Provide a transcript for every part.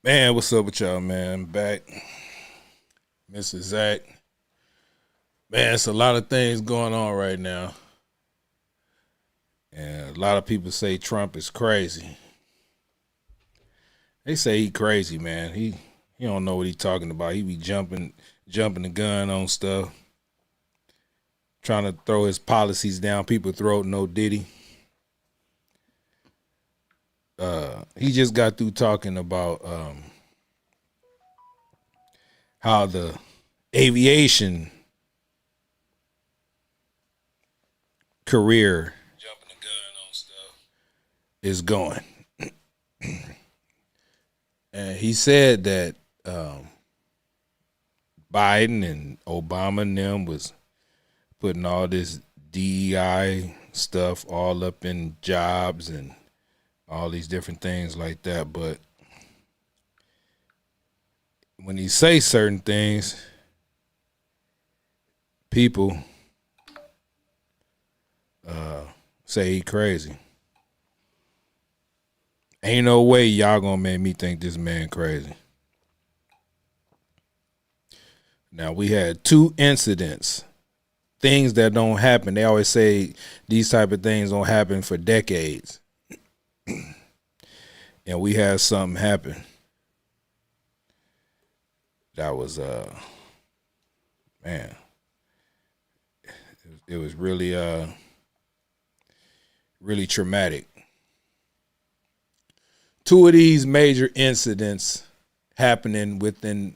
Man, what's up with y'all, man? I'm back. Mr. Zach. Man, it's a lot of things going on right now. And a lot of people say Trump is crazy. They say he crazy, man. He don't know what he talking about. He be jumping the gun on stuff, trying to throw his policies down people's throat, no diddy. He just got through talking about how the aviation career jumping the gun on stuff is going. And he said that Biden and Obama and them was putting all this DEI stuff all up in jobs and all these different things like that. But when he say certain things, people say he crazy. Ain't no way y'all gonna make me think this man crazy. Now, we had two incidents, things that don't happen. They always say these type of things don't happen for decades. And we had something happen. That was, man, it was really, really traumatic. Two of these major incidents happening within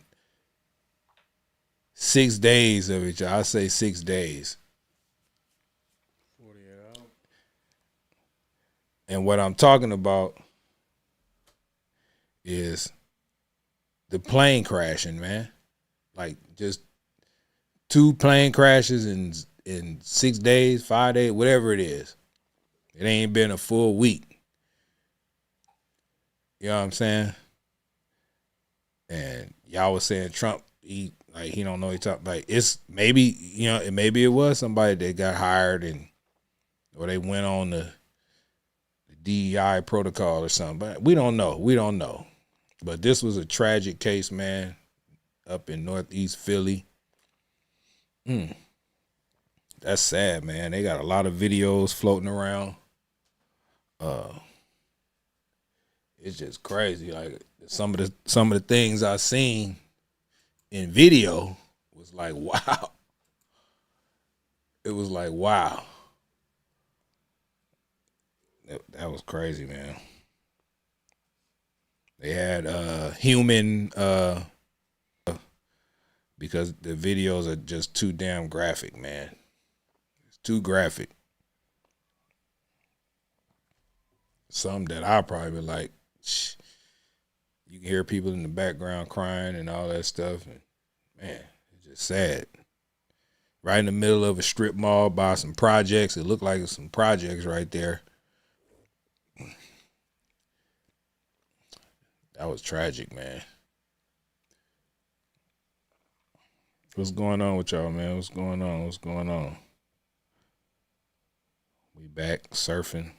6 days of each other. I say 6 days. 48 hours. And what I'm talking about is the plane crashing, man. Like just two plane crashes in 6 days, 5 days, whatever it is. It ain't been a full week. You know what I'm saying? And y'all was saying Trump, he don't know he talk like it's maybe, maybe it was somebody that got hired or they went on the DEI protocol or something. But we don't know. We don't know. But this was a tragic case, man, up in Northeast Philly. That's sad, man. They got a lot of videos floating around. It's just crazy. Like some of the things I seen in video was like, wow. It was like, wow. That was crazy, man. They had human because the videos are just too damn graphic, man. It's too graphic. Something that I probably like. You can hear people in the background crying and all that stuff. And man, it's just sad. Right in the middle of a strip mall by some projects. It looked like some projects right there. That was tragic, man. What's going on with y'all, man? What's going on? What's going on? We back surfing.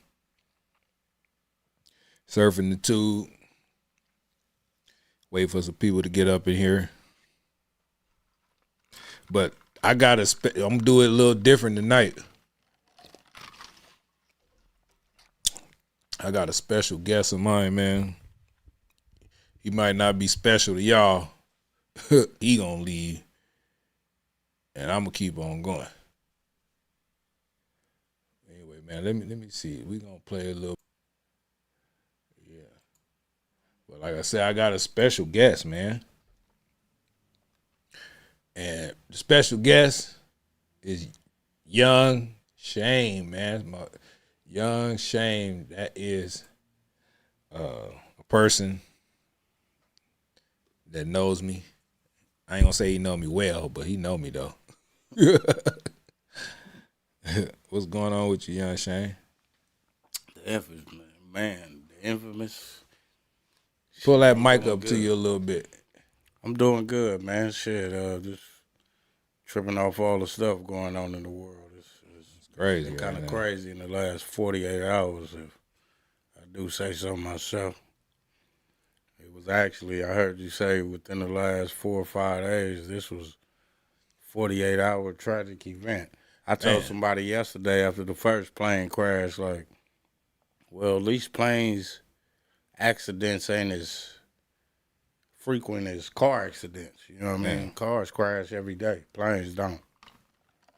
Surfing the tube. Wait for some people to get up in here. But I'm gonna do it a little different tonight. I got a special guest of mine, man. He might not be special to y'all. He gonna leave. And I'm gonna keep on going. Anyway, man, let me see. We gonna play a little. Yeah. But like I said, I got a special guest, man. And the special guest is Young Shame, man. Young Shame. That is a person that knows me. I ain't gonna say he know me well, but he know me though. What's going on with you, Young Shane? The infamous, man. The infamous. Pull that mic up to you a little bit. I'm doing good, man. Shit, just tripping off all the stuff going on in the world. It's crazy. Kind of crazy in the last 48 hours, if I do say so myself. It was actually, I heard you say within the last 4 or 5 days, this was 48-hour tragic event. I told somebody yesterday after the first plane crash, like, well, at least planes accidents ain't as frequent as car accidents. You know what I mean? Cars crash every day. Planes don't.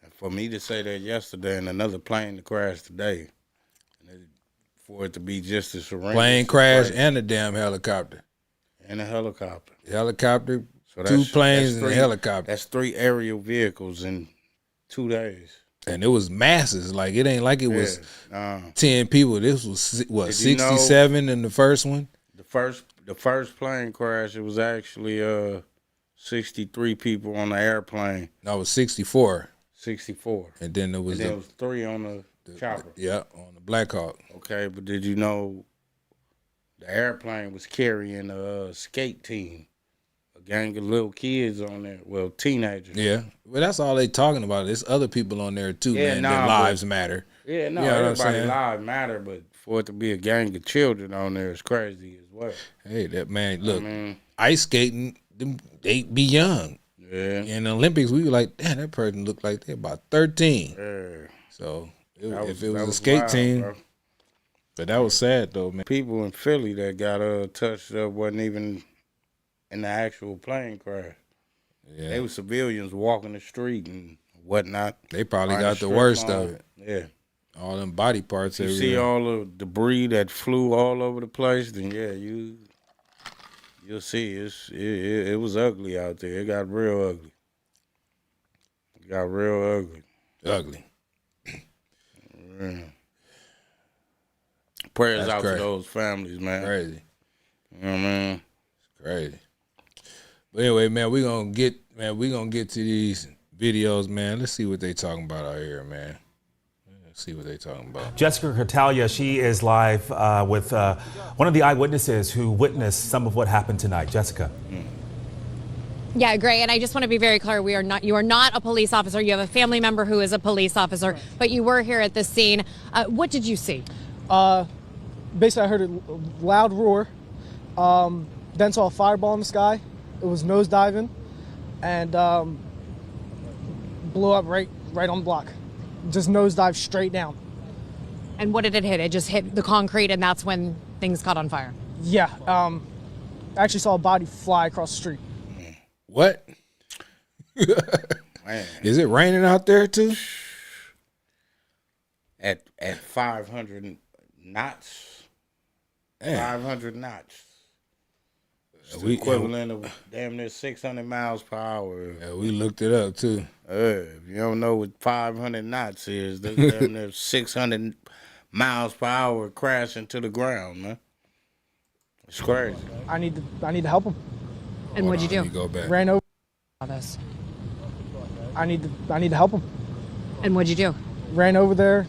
And for me to say that yesterday and another plane to crash today, and for it to be just as horrendous. Plane crash and a damn helicopter. And a helicopter. Helicopter, So 2 planes and a helicopter. That's 3 aerial vehicles in 2 days. And it was masses. Like, it ain't like it was 10 people. This was, what, 67 in the first one? The first plane crash, it was actually 63 people on the airplane. No, it was 64. 64. And then there was 3 on the chopper. Yeah, on the Black Hawk. Okay, but did you know the airplane was carrying a skate team? A gang of little kids on there. Well, teenagers. Yeah. Well, that's all they talking about. There's other people on there too, man. Their lives matter. Yeah, no, everybody's lives matter, but for it to be a gang of children on there is crazy as well. Hey, that man, look, ice skating, they be young. Yeah. In the Olympics, we were like, damn, that person looked like they're about 13. Yeah. So if it was a skate team, bro. But that was sad though, man. People in Philly that got touched up wasn't even in the actual plane crash. Yeah. They were civilians walking the street and whatnot. They probably got the worst of it. Yeah. All them body parts you everywhere. See all the debris that flew all over the place, then yeah, you'll see it was ugly out there. It got real ugly. It got real ugly. Ugly. Yeah. Prayers out crazy. to those families, man. Crazy. You know what I mean? It's crazy. But anyway, man, we gonna get to these videos, man. Let's see what they talking about out here, man. Let's see what they talking about. Jessica Catalia, she is live with one of the eyewitnesses who witnessed some of what happened tonight. Jessica. Yeah, great. And I just want to be very clear, you are not a police officer. You have a family member who is a police officer, but you were here at this scene. What did you see? Basically, I heard a loud roar, then saw a fireball in the sky. It was nosediving and blew up right on the block. Just nosedived straight down. And what did it hit? It just hit the concrete, and that's when things caught on fire? Yeah. I actually saw a body fly across the street. What? Man. Is it raining out there too? At 500 knots. Man. 500 knots. It's the equivalent of damn near 600 miles per hour. Yeah, we looked it up too. If you don't know what 500 knots is, that's damn near 600 miles per hour crashing to the ground, man. It's crazy. I need to help him. And what'd you do? Go back. Ran over. This. I need to help him. And what'd you do? Ran over there.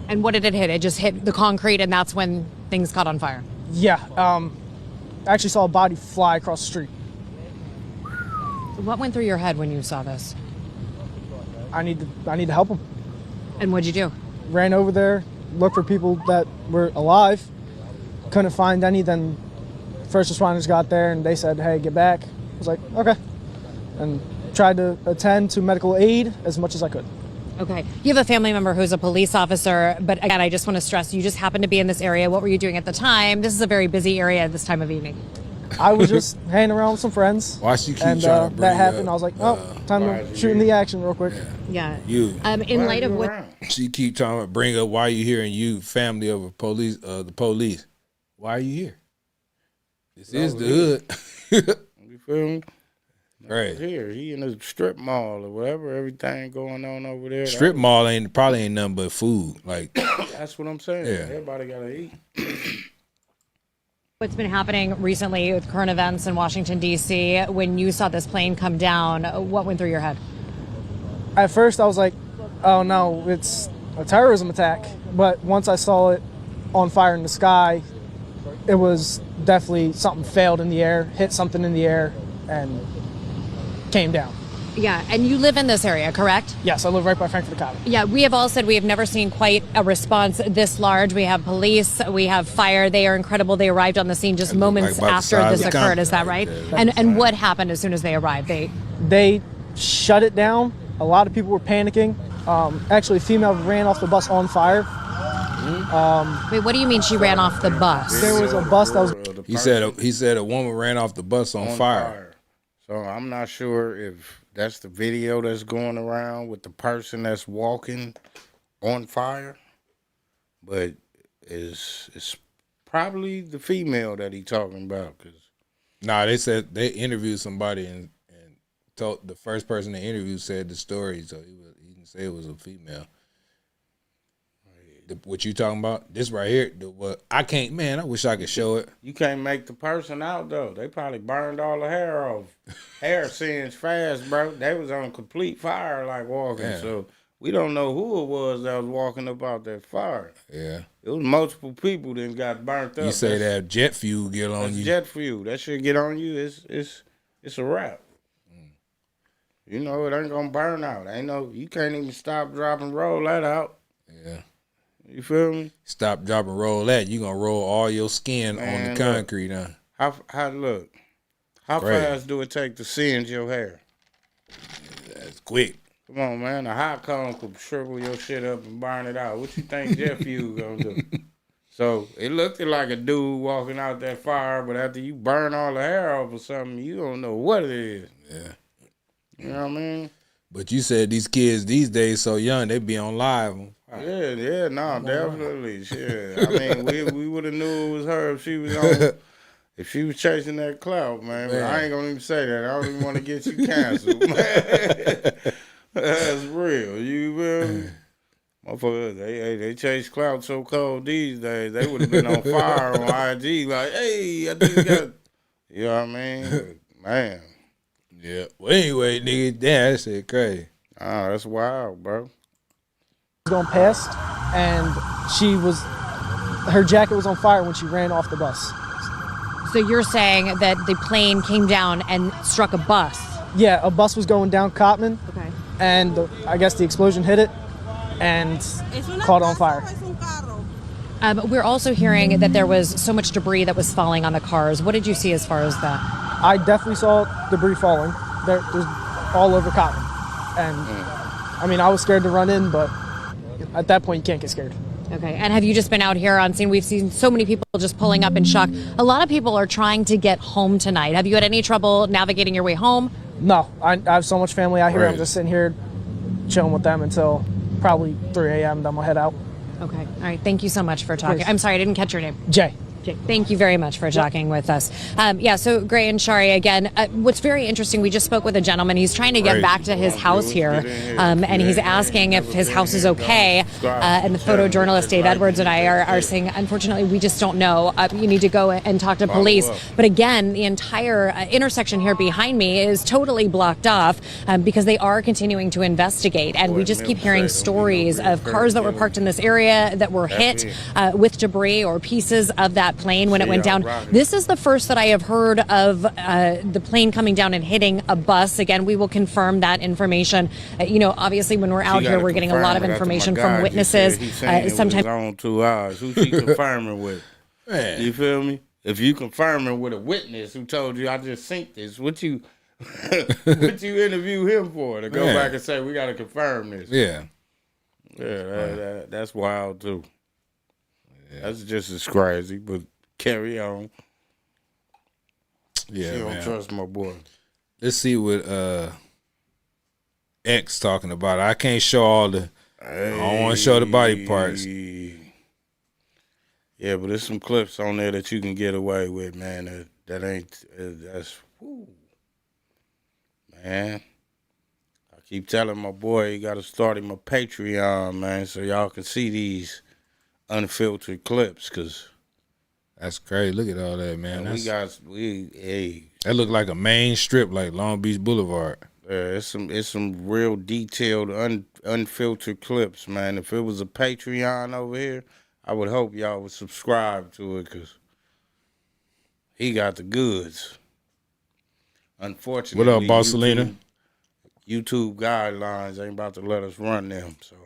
And what did it hit? It just hit the concrete, and that's when things caught on fire? Yeah. I actually saw a body fly across the street. What went through your head when you saw this? I need to help him. And what'd you do? Ran over there, looked for people that were alive. Couldn't find any. Then first responders got there and they said, "Hey, get back." I was like, "Okay," and tried to attend to medical aid as much as I could. Okay. You have a family member who's a police officer, but again, I just want to stress, you just happened to be in this area. What were you doing at the time? This is a very busy area at this time of evening. I was just hanging around with some friends. Why she keep and trying to bring that happened. up, I was like, "Oh, time to shoot in the action real quick." Yeah. You. In light of what she keep trying to bring up, why you here and you family of a police, the police. Why are you here? This is the hood. You feel me? Right. Here, he in the strip mall or whatever, everything going on over there. Strip mall probably ain't nothing but food. Like that's what I'm saying. Yeah. Everybody gotta eat. what's been happening recently with current events in Washington, D.C., when you saw this plane come down, what went through your head? At first, I was like, "Oh no, it's a terrorism attack." But once I saw it on fire in the sky, it was definitely something failed in the air, hit something in the air, and came down. Yeah, and you live in this area, correct? Yes, I live right by Frankfurt Academy. Yeah, we have all said we have never seen quite a response this large. We have police, we have fire. They are incredible. They arrived on the scene just moments like after this occurred. Compton. Is that right? And what happened as soon as they arrived? They shut it down. A lot of people were panicking. Actually, a female ran off the bus on fire. Wait, what do you mean she ran off the bus? There was a bus that was. He said a woman ran off the bus on fire. So I'm not sure if that's the video that's going around with the person that's walking on fire, but it's probably the female that he talking about. Nah, they said they interviewed somebody and told the first person they interviewed said the story, so he didn't say it was a female. What you talking about? This right here. I can't. Man, I wish I could show it. You can't make the person out though. They probably burned all the hair off. Hair singed fast, bro. They was on complete fire, like walking. Yeah. So we don't know who it was that was walking up out that fire. Yeah, it was multiple people that got burnt up. You say that jet fuel get on you? Jet fuel. That shit get on you. It's a wrap. You know it ain't gonna burn out. Ain't no. You can't even stop, drop, and roll that out. Yeah. You feel me? Stop, drop, and roll that. You gonna roll all your skin on the concrete, huh? How fast do it take to singe your hair? That's quick. Come on, man. A hot cone could shrivel your shit up and burn it out. What you think jet fuel gonna do? So it looked like a dude walking out that fire, but after you burn all the hair off or something, you don't know what it is. Yeah. You know what I mean? But you said these kids these days so young, they be on live. Yeah, no, definitely. Shit. I mean, we would have knew it was her if she was on, if she was chasing that clout, man. But I ain't gonna even say that. I don't even want to get you canceled, man. That's real. You feel me? Motherfuckers, they chase clout so cold these days. They would have been on fire on IG, like, hey, I just got, you know what I mean? But, man. Yeah. Well, anyway, nigga, damn, that shit crazy. Oh, that's wild, bro. Going past, and her jacket was on fire when she ran off the bus. So you're saying that the plane came down and struck a bus? Yeah, a bus was going down Compton. Okay. And I guess the explosion hit it and caught on fire. We're also hearing that there was so much debris that was falling on the cars. What did you see as far as that? I definitely saw debris falling. There's all over Compton. And I mean, I was scared to run in, but at that point, you can't get scared. Okay, and have you just been out here on scene? We've seen so many people just pulling up in shock. A lot of people are trying to get home tonight. Have you had any trouble navigating your way home? No, I have so much family out here. Right. I'm just sitting here chilling with them until probably 3 a.m. Then we'll head out. Okay, all right. Thank you so much for talking. I'm sorry, I didn't catch your name. Jay. Thank you very much for talking with us. So Gray and Shari, again, what's very interesting, we just spoke with a gentleman. He's trying to get back to his house here, and he's asking if his house is okay. And the photojournalist Dave Edwards and I are saying, unfortunately, we just don't know. You need to go and talk to police. But again, the entire intersection here behind me is totally blocked off because they are continuing to investigate. And we just keep hearing stories of cars that were parked in this area that were hit with debris or pieces of that plane when it went down. This is the first that I have heard of the plane coming down and hitting a bus. Again, we will confirm that information. Obviously, when we're out here, we're getting a lot of information from witnesses. Sometimes on 2 hours. Who's she confirming with? Man. You feel me? If you confirming with a witness who told you I just synced this, what you interview him for? To go back and say we got to confirm this? Yeah, that's wild too. Yeah. That's just as crazy, but carry on. Yeah, she don't trust my boy. Let's see what X talking about. I can't show all the. I don't want to show the body parts. Yeah, but there's some clips on there that you can get away with, man. That ain't. That's. Whoo. Man. I keep telling my boy he got to start him a Patreon, man, so y'all can see these unfiltered clips, cause that's crazy. Look at all that, man. That look like a main strip, like Long Beach Boulevard. Yeah, it's some real detailed, unfiltered clips, man. If it was a Patreon over here, I would hope y'all would subscribe to it, cause he got the goods. Unfortunately, what up, Bossalina? YouTube guidelines ain't about to let us run them. So,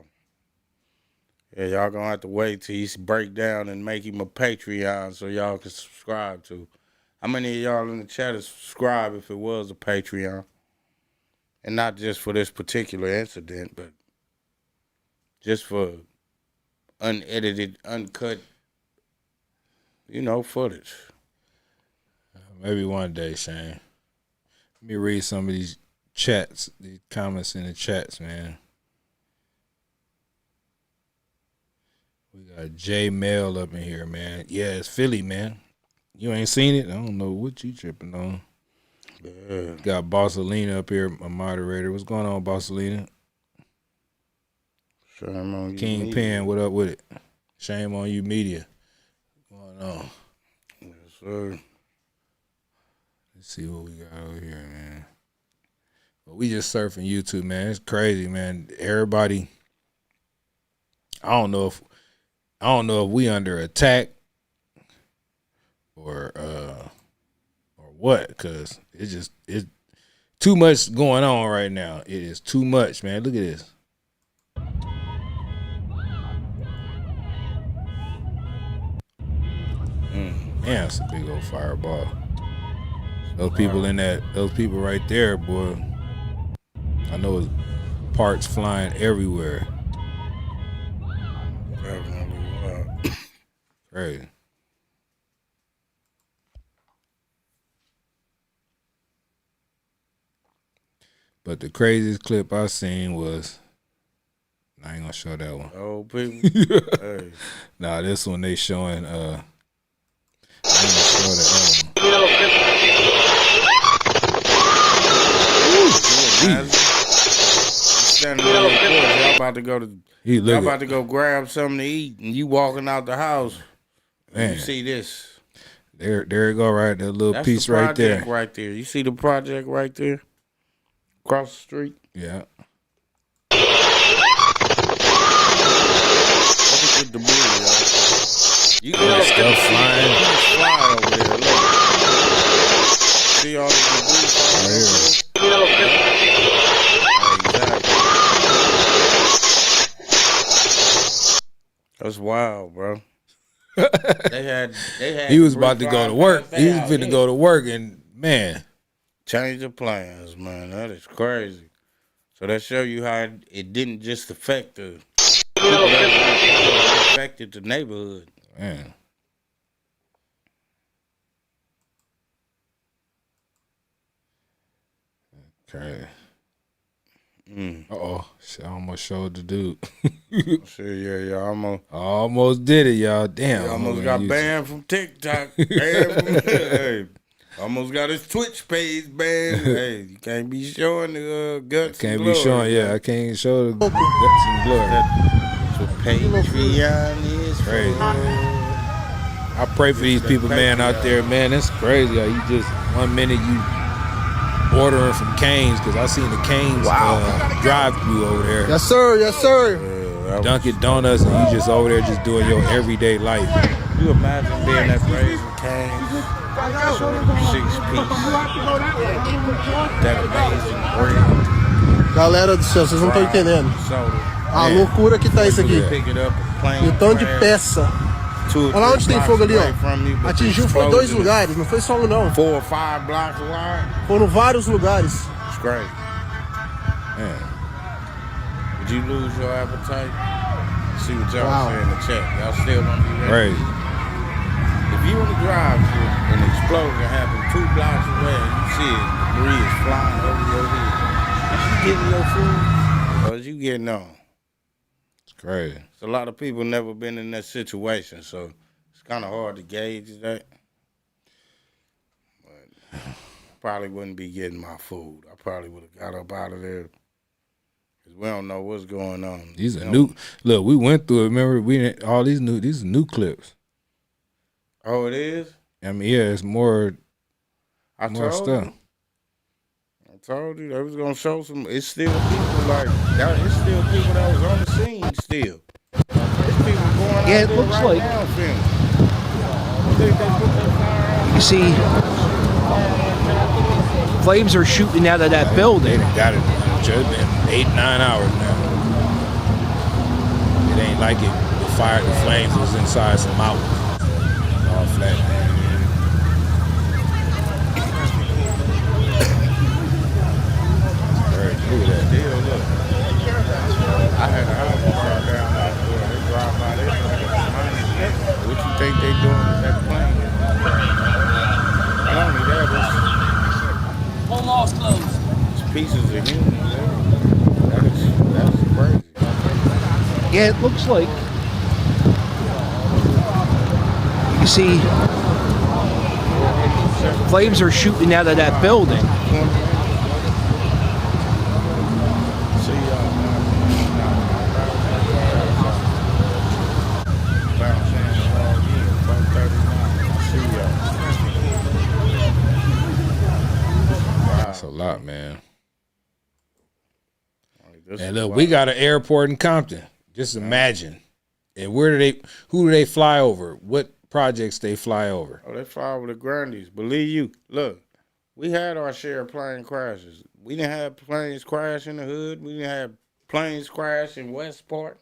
yeah, y'all gonna have to wait till he break down and make him a Patreon so y'all can subscribe to. How many of y'all in the chat is subscribe if it was a Patreon? And not just for this particular incident, but just for unedited, uncut, footage. Maybe one day, Shane. Let me read some of these chats, these comments in the chats, man. We got J Mail up in here, man. Yeah, it's Philly, man. You ain't seen it? I don't know what you tripping on. Yeah. Got Bossalina up here, a moderator. What's going on, Bossalina? Shame on you, Kingpin, what up with it? Shame on you, media. What's going on? Yes, sir. Let's see what we got over here, man. But we just surfing YouTube, man. It's crazy, man. Everybody, I don't know if we under attack or what, cause it's too much going on right now. It is too much, man. Look at this. Man, that's a big old fireball. Those people right there, boy. I know it's parts flying everywhere. Definitely. Crazy. But the craziest clip I seen was, I ain't gonna show that one. Oh, people. Hey. Nah, this one they showing. I ain't gonna show that one. Standing on the porch, y'all about to go grab something to eat, and you walking out the house. Man. You see this? There it go, right? That little That's piece the right there. project right there. You see the project right there? Across the street? Yeah. Look at the blue, y'all. You can stuff flying. Fly over there, look. See all the debris flying over there? Exactly. That's wild, bro. They had. He was about to go to work. He was finna go to work, and man, change the plans, man. That is crazy. So that show you how it didn't just affect the people that affected the neighborhood. Man. Okay. Uh-oh. I almost showed the dude. Shit, yeah, almost did it, y'all. Damn. Almost got banned from TikTok. Hey, almost got his Twitch page banned. Hey, you can't be showing the guts and blood. I can't show the guts and blood. That's what Patreon is crazy. I pray for these people, man, out there, man. It's crazy. Like, you just, 1 minute you ordering from Cane's, because I seen the Cane's drive-through over there. Yes, sir. Yes, sir. Dunkin' Donuts, and you just over there just doing your everyday life. You imagine being that Raising Cane's, sort of 6-piece, that amazing bread. Galera do céu, vocês não estão entendendo. A loucura que tá isso aqui. E o tanto de peça. Olha lá onde tem fogo ali, ó. Atingiu foi 2 lugares, não foi só um não. 4 or 5 blocks wide. Foram vários lugares. It's great. Man. Did you lose your appetite? See what y'all say in the chat. Y'all still gonna be ready? Right. If you on the drive through an explosion happened 2 blocks away and you see it, debris is flying over your head, is you getting your food or is you getting on? It's crazy. A lot of people never been in that situation, so it's kind of hard to gauge that. But I probably wouldn't be getting my food. I probably would have got up out of there because we don't know what's going on. These are new. Look, we went through it. Remember, these are new clips. Oh, it is? I mean, yeah, it's more stuff. I told you they was gonna show some. It's still people like that. It's still people that was on the scene still. Yeah, it looks like you see flames are shooting out of that building. They got it. Just been 8-9 hours now. It ain't like it. The fire, the flames was inside some mountains. All flat. Look at that. Deal, look. I had a house burn down out there. They drive by this like it's money. What you think they doing with that plane? Not only that, Whole law's closed. it's pieces of humans there. That's crazy. Yeah, it looks like. You see, flames are shooting out of that building. See y'all. That's a lot, man. And look, we got an airport in Compton. Just imagine. And who do they fly over? What projects they fly over? Oh, they fly over the Grandies. Believe you. Look, we had our share of plane crashes. We didn't have planes crash in the hood. We didn't have planes crash in Westport.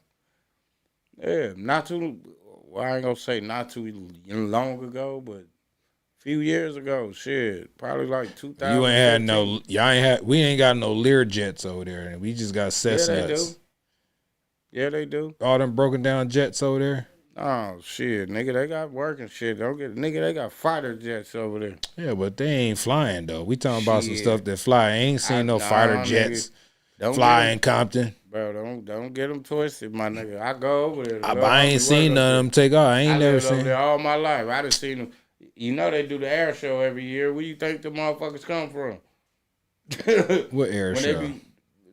Yeah, I ain't gonna say not too long ago, but a few years ago, shit, probably like 2000. We ain't got no Lear jets over there, and we just got Cessnas. Yeah, they do. All them broken down jets over there. Oh shit, nigga, they got working shit. They got fighter jets over there. Yeah, but they ain't flying though. We talking about some stuff that fly. I ain't seen no fighter jets fly in Compton. Bro, don't get them twisted, my nigga. I go over there. I ain't seen none of them take off. I ain't never lived over seen. there all my life. I done seen them. You know they do the air show every year. Where you think the motherfuckers come from? What air show?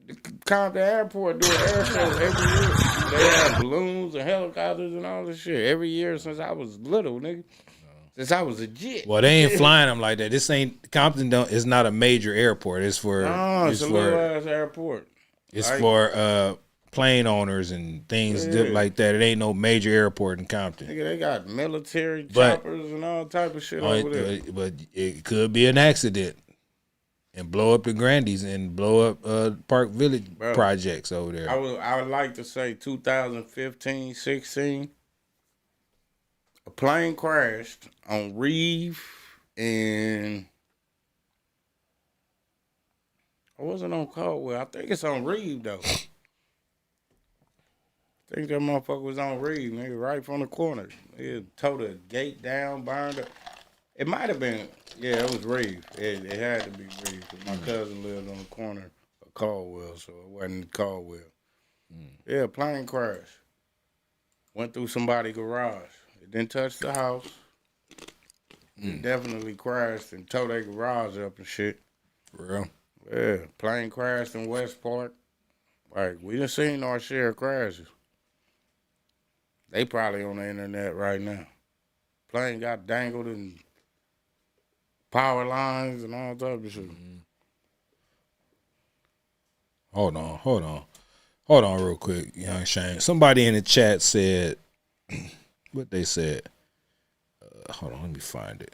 The Compton Airport do an air show every year. They have balloons and helicopters and all this shit every year since I was little, nigga. Since I was a jit. Well, they ain't flying them like that. This ain't Compton. It's not a major airport. It's for. No, it's a little ass airport. It's for plane owners and things like that. It ain't no major airport in Compton. Nigga, they got military choppers and all type of shit over there. But it could be an accident and blow up the Grandies and blow up Park Village projects over there. I would like to say 2015, 16. A plane crashed on Reeve and I wasn't on Caldwell. I think it's on Reeve though. I think that motherfucker was on Reeve, nigga, right from the corner. It tore the gate down, burned it. It might have been, yeah, it was Reeve. It had to be Reeve. My cousin lived on the corner of Caldwell, so it wasn't Caldwell. Yeah, plane crash. Went through somebody's garage. It didn't touch the house. It definitely crashed and tore their garage up and shit. For real? Yeah, plane crashed in Westport. Like, we done seen our share of crashes. They probably on the internet right now. Plane got dangled in power lines and all type of shit. Hold on real quick, Young Shane. Somebody in the chat said, what they said. Hold on, let me find it.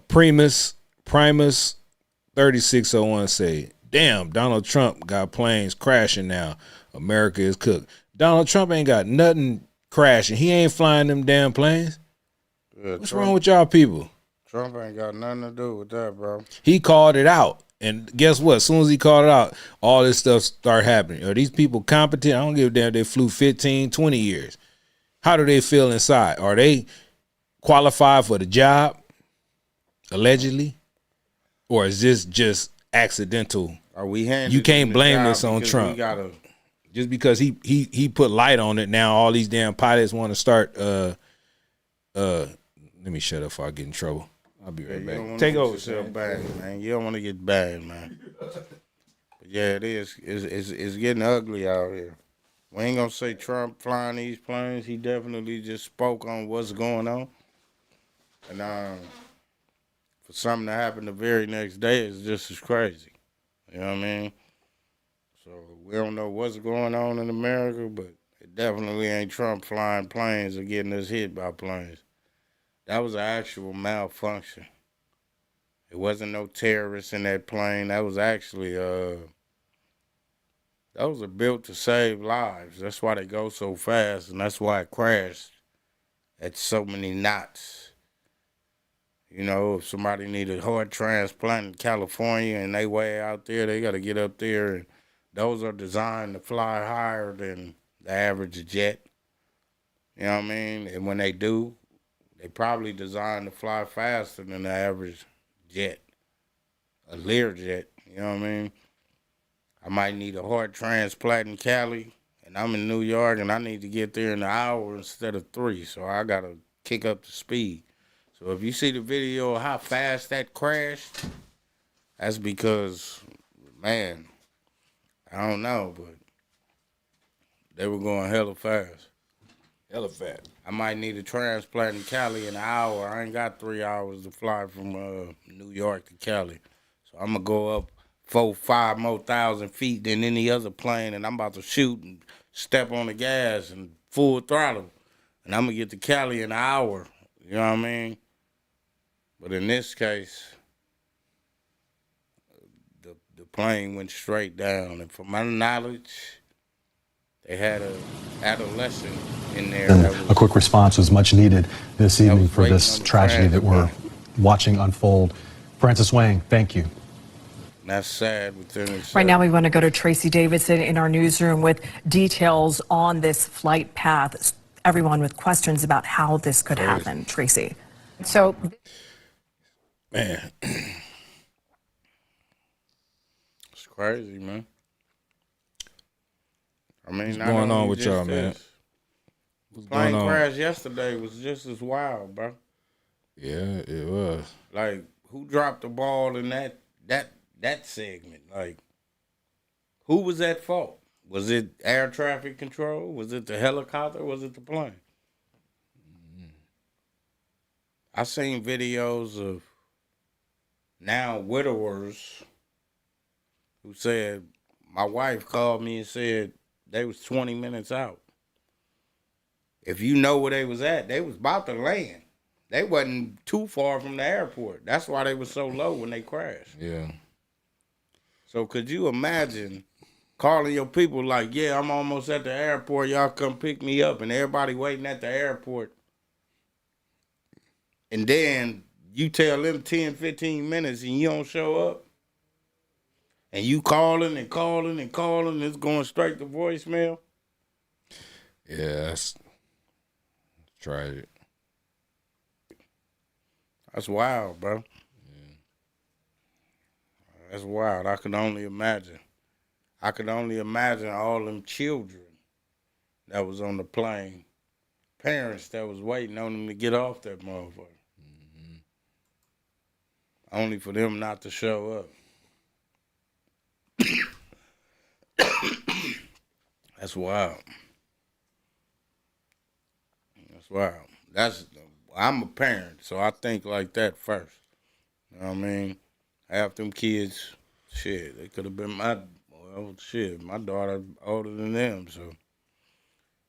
Primus 3601 say, damn, Donald Trump got planes crashing now. America is cooked. Donald Trump ain't got nothing crashing. He ain't flying them damn planes. Yeah, What's wrong with y'all people? Trump ain't got nothing to do with that, bro. He called it out. And guess what? As soon as he called it out, all this stuff started happening. Are these people competent? I don't give a damn if they flew 15, 20 years. How do they feel inside? Are they qualified for the job, allegedly? Or is this just accidental? Are we handed You can't the blame job this on because Trump. we gotta, Just because he put light on it, now all these damn pilots want to start. Let me shut up before I get in trouble. I'll be right back. Take over, yourself bad, man. You don't want to get bad, man. But yeah, it is. It's getting ugly out here. We ain't gonna say Trump flying these planes. He definitely just spoke on what's going on. And for something to happen the very next day is just as crazy. You know what I mean? So we don't know what's going on in America, but it definitely ain't Trump flying planes or getting us hit by planes. That was an actual malfunction. It wasn't no terrorists in that plane. That was actually those are built to save lives. That's why they go so fast, and that's why it crashed at so many knots. You know, if somebody needed a heart transplant in California and they way out there, they got to get up there. And those are designed to fly higher than the average jet. You know what I mean? And when they do, they probably designed to fly faster than the average jet, a Learjet. You know what I mean? I might need a heart transplant in Cali, and I'm in New York, and I need to get there in an hour instead of 3, so I got to kick up the speed. So if you see the video of how fast that crashed, that's because, man, I don't know, but they were going hella fast. Hella fast. I might need a transplant in Cali in an hour. I ain't got 3 hours to fly from New York to Cali. So I'm going to go up 4,000 more feet than any other plane, and I'm about to shoot and step on the gas and full throttle. And I'm going to get to Cali in an hour. You know what I mean? But in this case, the plane went straight down. And from my knowledge, they had an adolescent in there. A quick response was much needed this evening for this tragedy that we're watching unfold. Francis Wang, thank you. That's sad within itself. Right now we want to go to Tracy Davidson in our newsroom with details on this flight path. Everyone with questions about how this could happen. Tracy. So, Man, it's crazy, man. I mean, what's going on with y'all, man? The plane crash yesterday was just as wild, bro. Yeah, it was. Like, who dropped the ball in that segment? Like, who was at fault? Was it air traffic control? Was it the helicopter? Was it the plane? I seen videos of now widowers who said, my wife called me and said they was 20 minutes out. If you know where they was at, they was about to land. They wasn't too far from the airport. That's why they was so low when they crashed. Yeah. So could you imagine calling your people like, yeah, I'm almost at the airport, y'all come pick me up, and everybody waiting at the airport. And then you tell them 10, 15 minutes and you don't show up. And you calling and calling and calling, it's going straight to voicemail. Yeah, that's tragic. That's wild, bro. Yeah. That's wild. I could only imagine. I could only imagine all them children that was on the plane, parents that was waiting on them to get off that motherfucker. Mm-hmm. Only for them not to show up. That's wild. That's wild. I'm a parent, so I think like that first. You know what I mean? Half them kids, shit, they could have been my daughter older than them, so.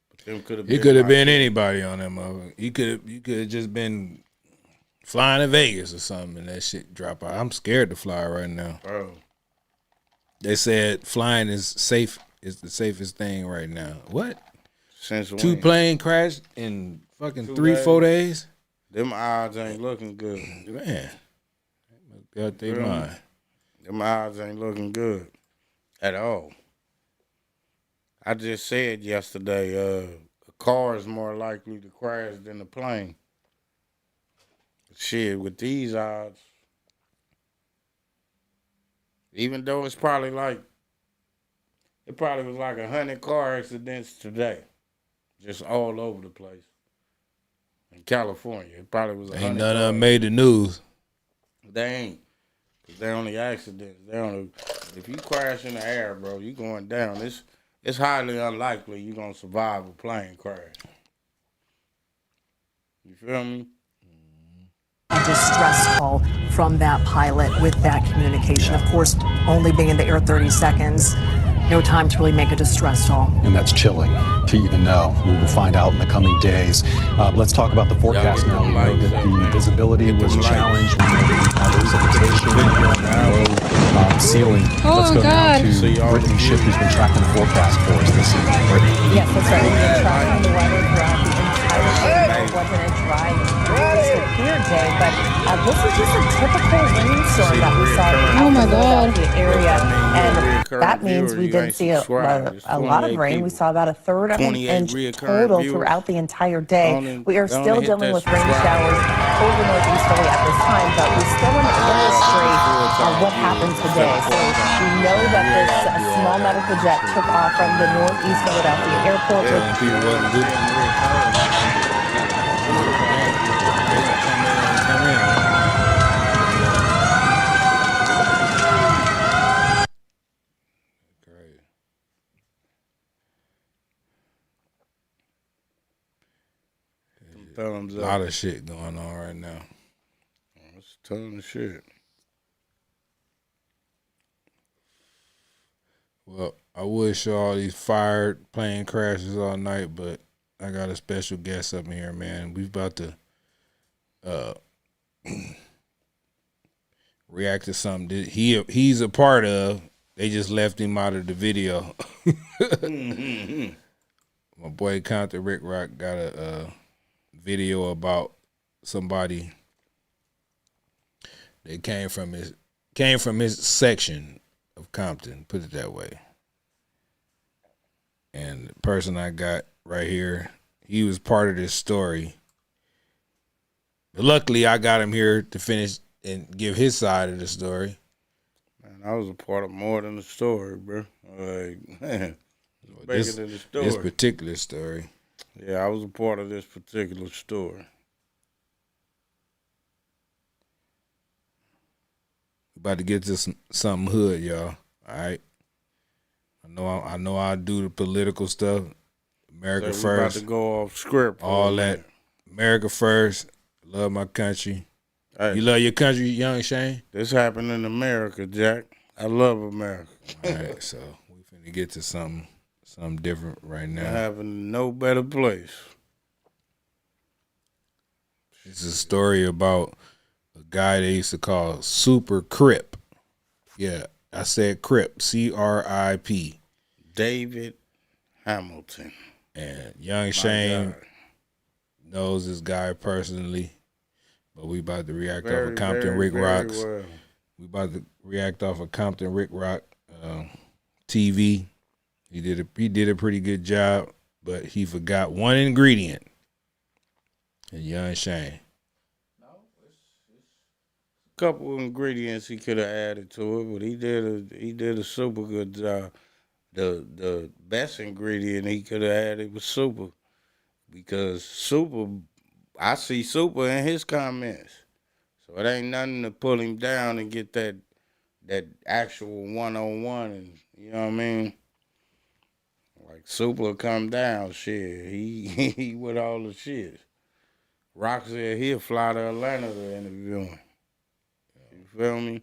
But them could have been. It could have been anybody on that motherfucker. You could have just been flying to Vegas or something and that shit drop out. I'm scared to fly right now. Bro. They said flying is safe, is the safest thing right now. What? Since when? 2 plane crashed in fucking 3-4 days? Them odds ain't looking good. Man. Got their mind. Them odds ain't looking good at all. I just said yesterday, a car is more likely to crash than a plane. Shit, with these odds, even though it probably was like 100 car accidents today, just all over the place. In California, it probably was 100. Ain't none of them made the news. They ain't. Cause they're only accidents. If you crash in the air, bro, you going down. It's highly unlikely you're gonna survive a plane crash. You feel me? A distress call from that pilot with that communication. Of course, only being in the air 30 seconds. No time to really make a distress call. And that's chilling to even know. We will find out in the coming days. Let's talk about the forecast now. We know that the visibility was challenged. We know that precipitation on the ceiling. Let's go now to Brittany Schiff, who's been tracking the forecast for us this evening. Brittany. Yes, that's right. We've been tracking the weather throughout the entire day. It wasn't a dry, crystal clear day, but this is just a typical rainstorm that we saw in the Philadelphia area. And that means we didn't see a lot of rain. We saw about a third of an inch total throughout the entire day. We are still dealing with rain showers over northeast Philly at this time, but we still want to illustrate what happened today. So we know that this small medical jet took off from the northeast Philadelphia airport. Thumbs up. A lot of shit going on right now. It's a ton of shit. Well, I would show all these fired plane crashes all night, but I got a special guest up in here, man. We about to react to something that he's a part of. They just left him out of the video. My boy Compton Rick Rock got a video about somebody that came from his section of Compton, put it that way. And the person I got right here, he was part of this story. But luckily, I got him here to finish and give his side of the story. Man, I was a part of more than the story, bro. Like, man, it's bigger than the story. This particular story. Yeah, I was a part of this particular story. About to get to something hood, y'all. All right. I know I do the political stuff. America So first. about to go off script. All that. America first. Love my country. Hey, You love your country, Young Shane? this happened in America, Jack. I love America. All right, so we finna get to something different right It now. happened in no better place. It's a story about a guy they used to call Super Crip. Yeah, I said Crip, C-R-I-P. David Hamilton. And Young Shane knows this guy personally, but we about to react off of Compton Rick Rock's. Well. We about to react off of Compton Rick Rock TV. He did a pretty good job, but he forgot one ingredient. And Young Shane. Couple ingredients he could have added to it, but he did a super good job. The best ingredient he could have added was Super, because Super, I see Super in his comments, so it ain't nothing to pull him down and get that actual 101, and you know what I mean. Like Super will come down, shit. He with all the shit. Rock said he'll fly to Atlanta to interview him. You feel me?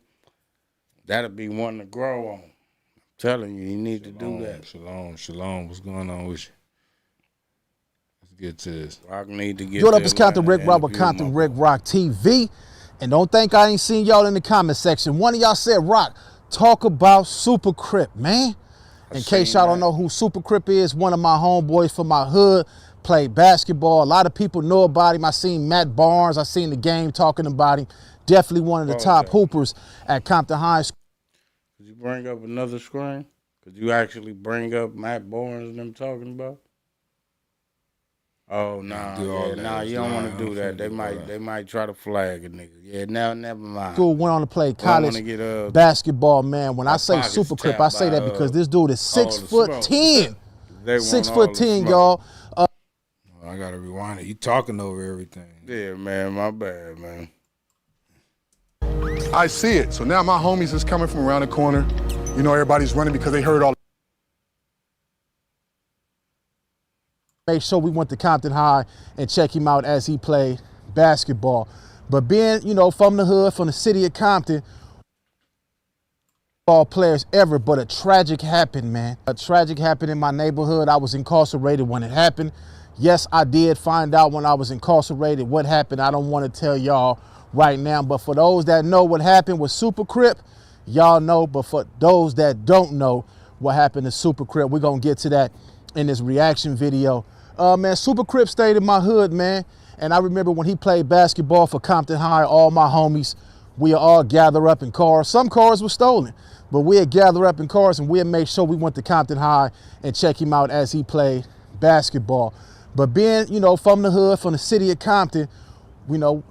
That'll be one to grow on. I'm telling you, you need to do that. Shalom. What's going on with you? Let's get to this. Rock need to get. What up, it's Compton Rick Rock with Compton Rick Rock TV. And don't think I ain't seen y'all in the comment section. One of y'all said, Rock, talk about Super Crip, man. In case y'all don't know who Super Crip is, one of my homeboys from my hood, played basketball. A lot of people know about him. I seen Matt Barnes. I seen the game talking about him. Definitely one of the top hoopers at Compton High School. Could you bring up another screen? Could you actually bring up Matt Barnes and them talking about? Oh nah, you don't want to do that. They might try to flag a nigga. Yeah, now never mind. Dude went on to play college basketball, man. When I say Super Crip, I say that because this dude is 6'10". 6'10", y'all. I gotta rewind it. You talking over everything. Yeah, man, my bad, man. I see it. So now my homies is coming from around the corner. You know, everybody's running because they heard all. Make sure we went to Compton High and check him out as he played basketball. But being, you know, from the hood, from the city of Compton, All players ever, but a tragic happened, man. A tragic happened in my neighborhood. I was incarcerated when it happened. Yes, I did find out when I was incarcerated what happened. I don't want to tell y'all right now, but for those that know what happened with Super Crip, y'all know. But for those that don't know what happened to Super Crip, we're gonna get to that in this reaction video. Man, Super Crip stayed in my hood, man. And I remember when he played basketball for Compton High, all my homies, we all gather up in cars. Some cars were stolen, but we'd gather up in cars and we'd make sure we went to Compton High and check him out as he played basketball. But being, you know, from the hood, from the city of Compton, you know,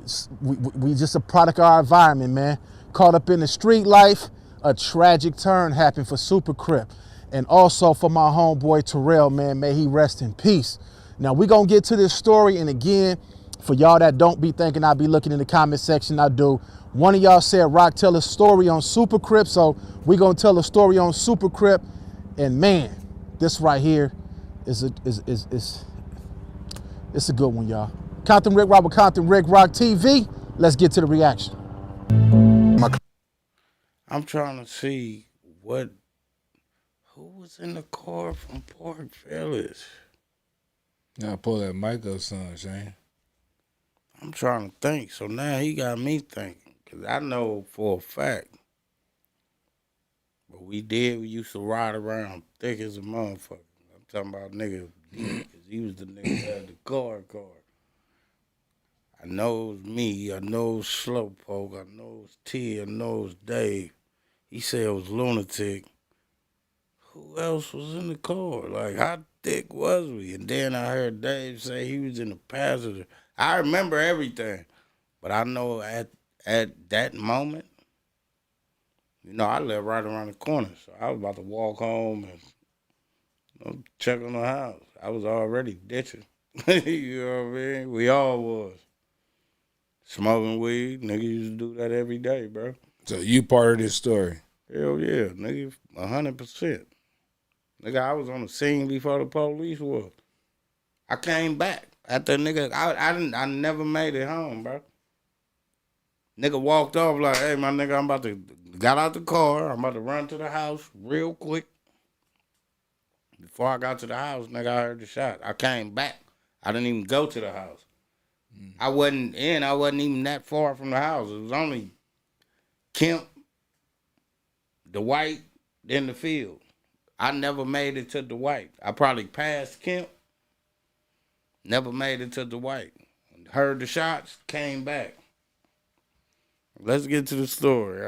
we just a product of our environment, man. Caught up in the street life, a tragic turn happened for Super Crip. And also for my homeboy Terrell, man, may he rest in peace. Now we gonna get to this story, and again, for y'all that don't be thinking I be looking in the comment section, I do. One of y'all said, Rock, tell a story on Super Crip, so we gonna tell a story on Super Crip. And man, this right here is a good one, y'all. Compton Rick Rock with Compton Rick Rock TV. Let's get to the reaction. I'm trying to see who was in the car from Port Village. Now pull that mic up, son, Shane. I'm trying to think. So now he got me thinking. Because I know for a fact. But we used to ride around thick as a motherfucker. I'm talking about nigga D, because he was the nigga that had the car. I know it was me. I know it was Slowpoke. I know it was T. I know it was Dave. He said it was Lunatic. Who else was in the car? Like, how thick was we? And then I heard Dave say he was in the passenger. I remember everything. But I know at that moment, you know, I lived right around the corner. So I was about to walk home and, you know, check on the house. I was already ditching. You know what I mean? We all was. Smoking weed. Nigga used to do that every day, bro. So you part of this story? Hell yeah, nigga, 100%. Nigga, I was on the scene before the police was. I came back after nigga. I never made it home, bro. Nigga walked off like, hey, my nigga, I'm about to got out the car. I'm about to run to the house real quick. Before I got to the house, nigga, I heard the shot. I came back. I didn't even go to the house. I wasn't even that far from the house. It was only Kemp, Dwight, then the field. I never made it to Dwight. I probably passed Kemp. Never made it to Dwight. Heard the shots, came back. Let's get to the story.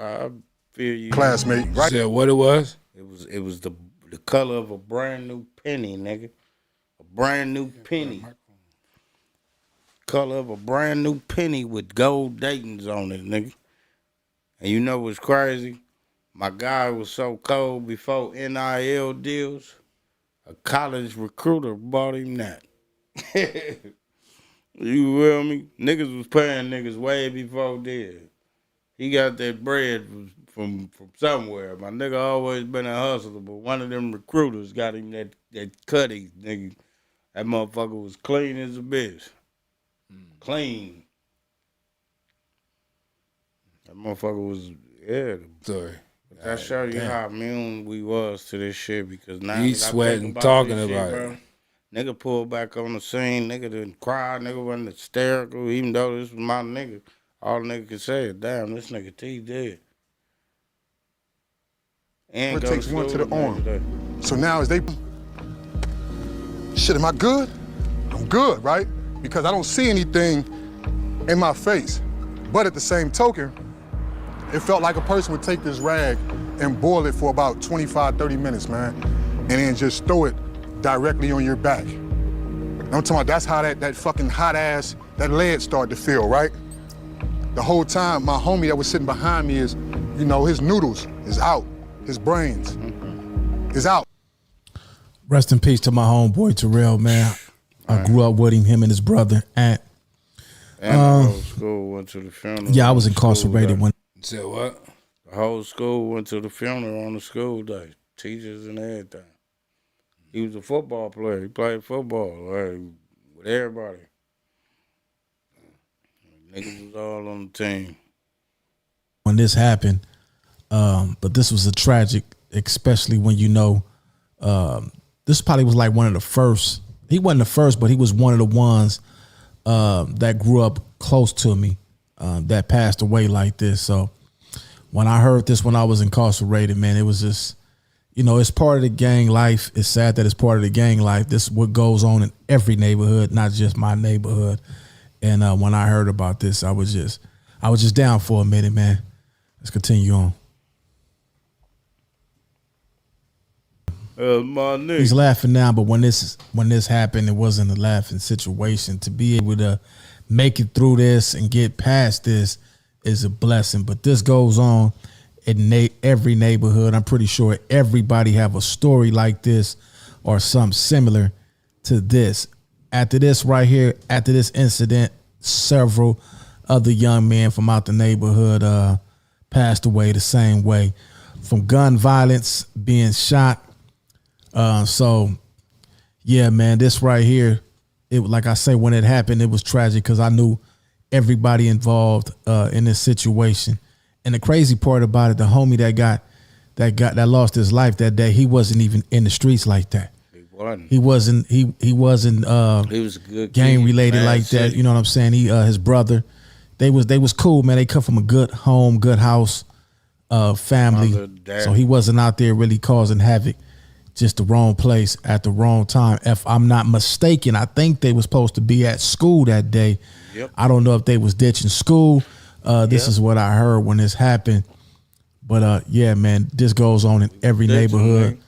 I feel you. Classmate, right? Said what it was? It was the color of a brand new penny, nigga. A brand new penny. Color of a brand new penny with gold datings on it, nigga. And you know what's crazy? My guy was so cold before NIL deals, a college recruiter bought him that. You feel me? Niggas was paying niggas way before this. He got that bread from somewhere. My nigga always been a hustler, but one of them recruiters got him that cutty, nigga. That motherfucker was clean as a bitch. Clean. That motherfucker was, yeah. Sorry. That show you how immune we was to this shit, because now He's sweating talking about it. Nigga pulled back on the scene. Nigga didn't cry. Nigga wasn't hysterical. Even though this was my nigga, all nigga could say is, damn, this nigga T dead. And It takes one to the arm. So now as they, shit, am I good? I'm good, right? Because I don't see anything in my face. But at the same token, it felt like a person would take this rag and boil it for about 25, 30 minutes, man, and then just throw it directly on your back. I'm talking about that's how that fucking hot ass, that lead started to feel, right? The whole time, my homie that was sitting behind me is, you know, his noodles is out. His brains is out. Rest in peace to my homeboy Terrell, man. I grew up with him and his brother, Ant. And the whole school went to the funeral. Yeah, I was incarcerated when. Said what? The whole school went to the funeral on the school day. Teachers and everything. He was a football player. He played football like, with everybody. Niggas was all on the team. When this happened, But this was a tragic, especially when you know, this probably was like one of the first. He wasn't the first, but he was one of the ones that grew up close to me that passed away like this. So when I heard this when I was incarcerated, man, it was just, you know, it's part of the gang life. It's sad that it's part of the gang life. This is what goes on in every neighborhood, not just my neighborhood. And when I heard about this, I was just down for a minute, man. Let's continue on. He's laughing now, but when this happened, it wasn't a laughing situation. To be able to make it through this and get past this is a blessing. But this goes on in every neighborhood. I'm pretty sure everybody have a story like this or something similar to this. After this right here, after this incident, several other young men from out the neighborhood passed away the same way from gun violence, being shot. So yeah, man, this right here, it, like I say, when it happened, it was tragic because I knew everybody involved in this situation. And the crazy part about it, the homie that lost his life that day, he wasn't even in the streets like that. He wasn't he was a good gang related like that. You know what I'm saying? His brother, they was cool, man. They come from a good home, good house, family. So he wasn't out there really causing havoc. Just the wrong place at the wrong time. If I'm not mistaken, I think they was supposed to be at school that day. Yep. I don't know if they was ditching school. This is what I heard when this happened. But yeah, man, this goes on in every neighborhood.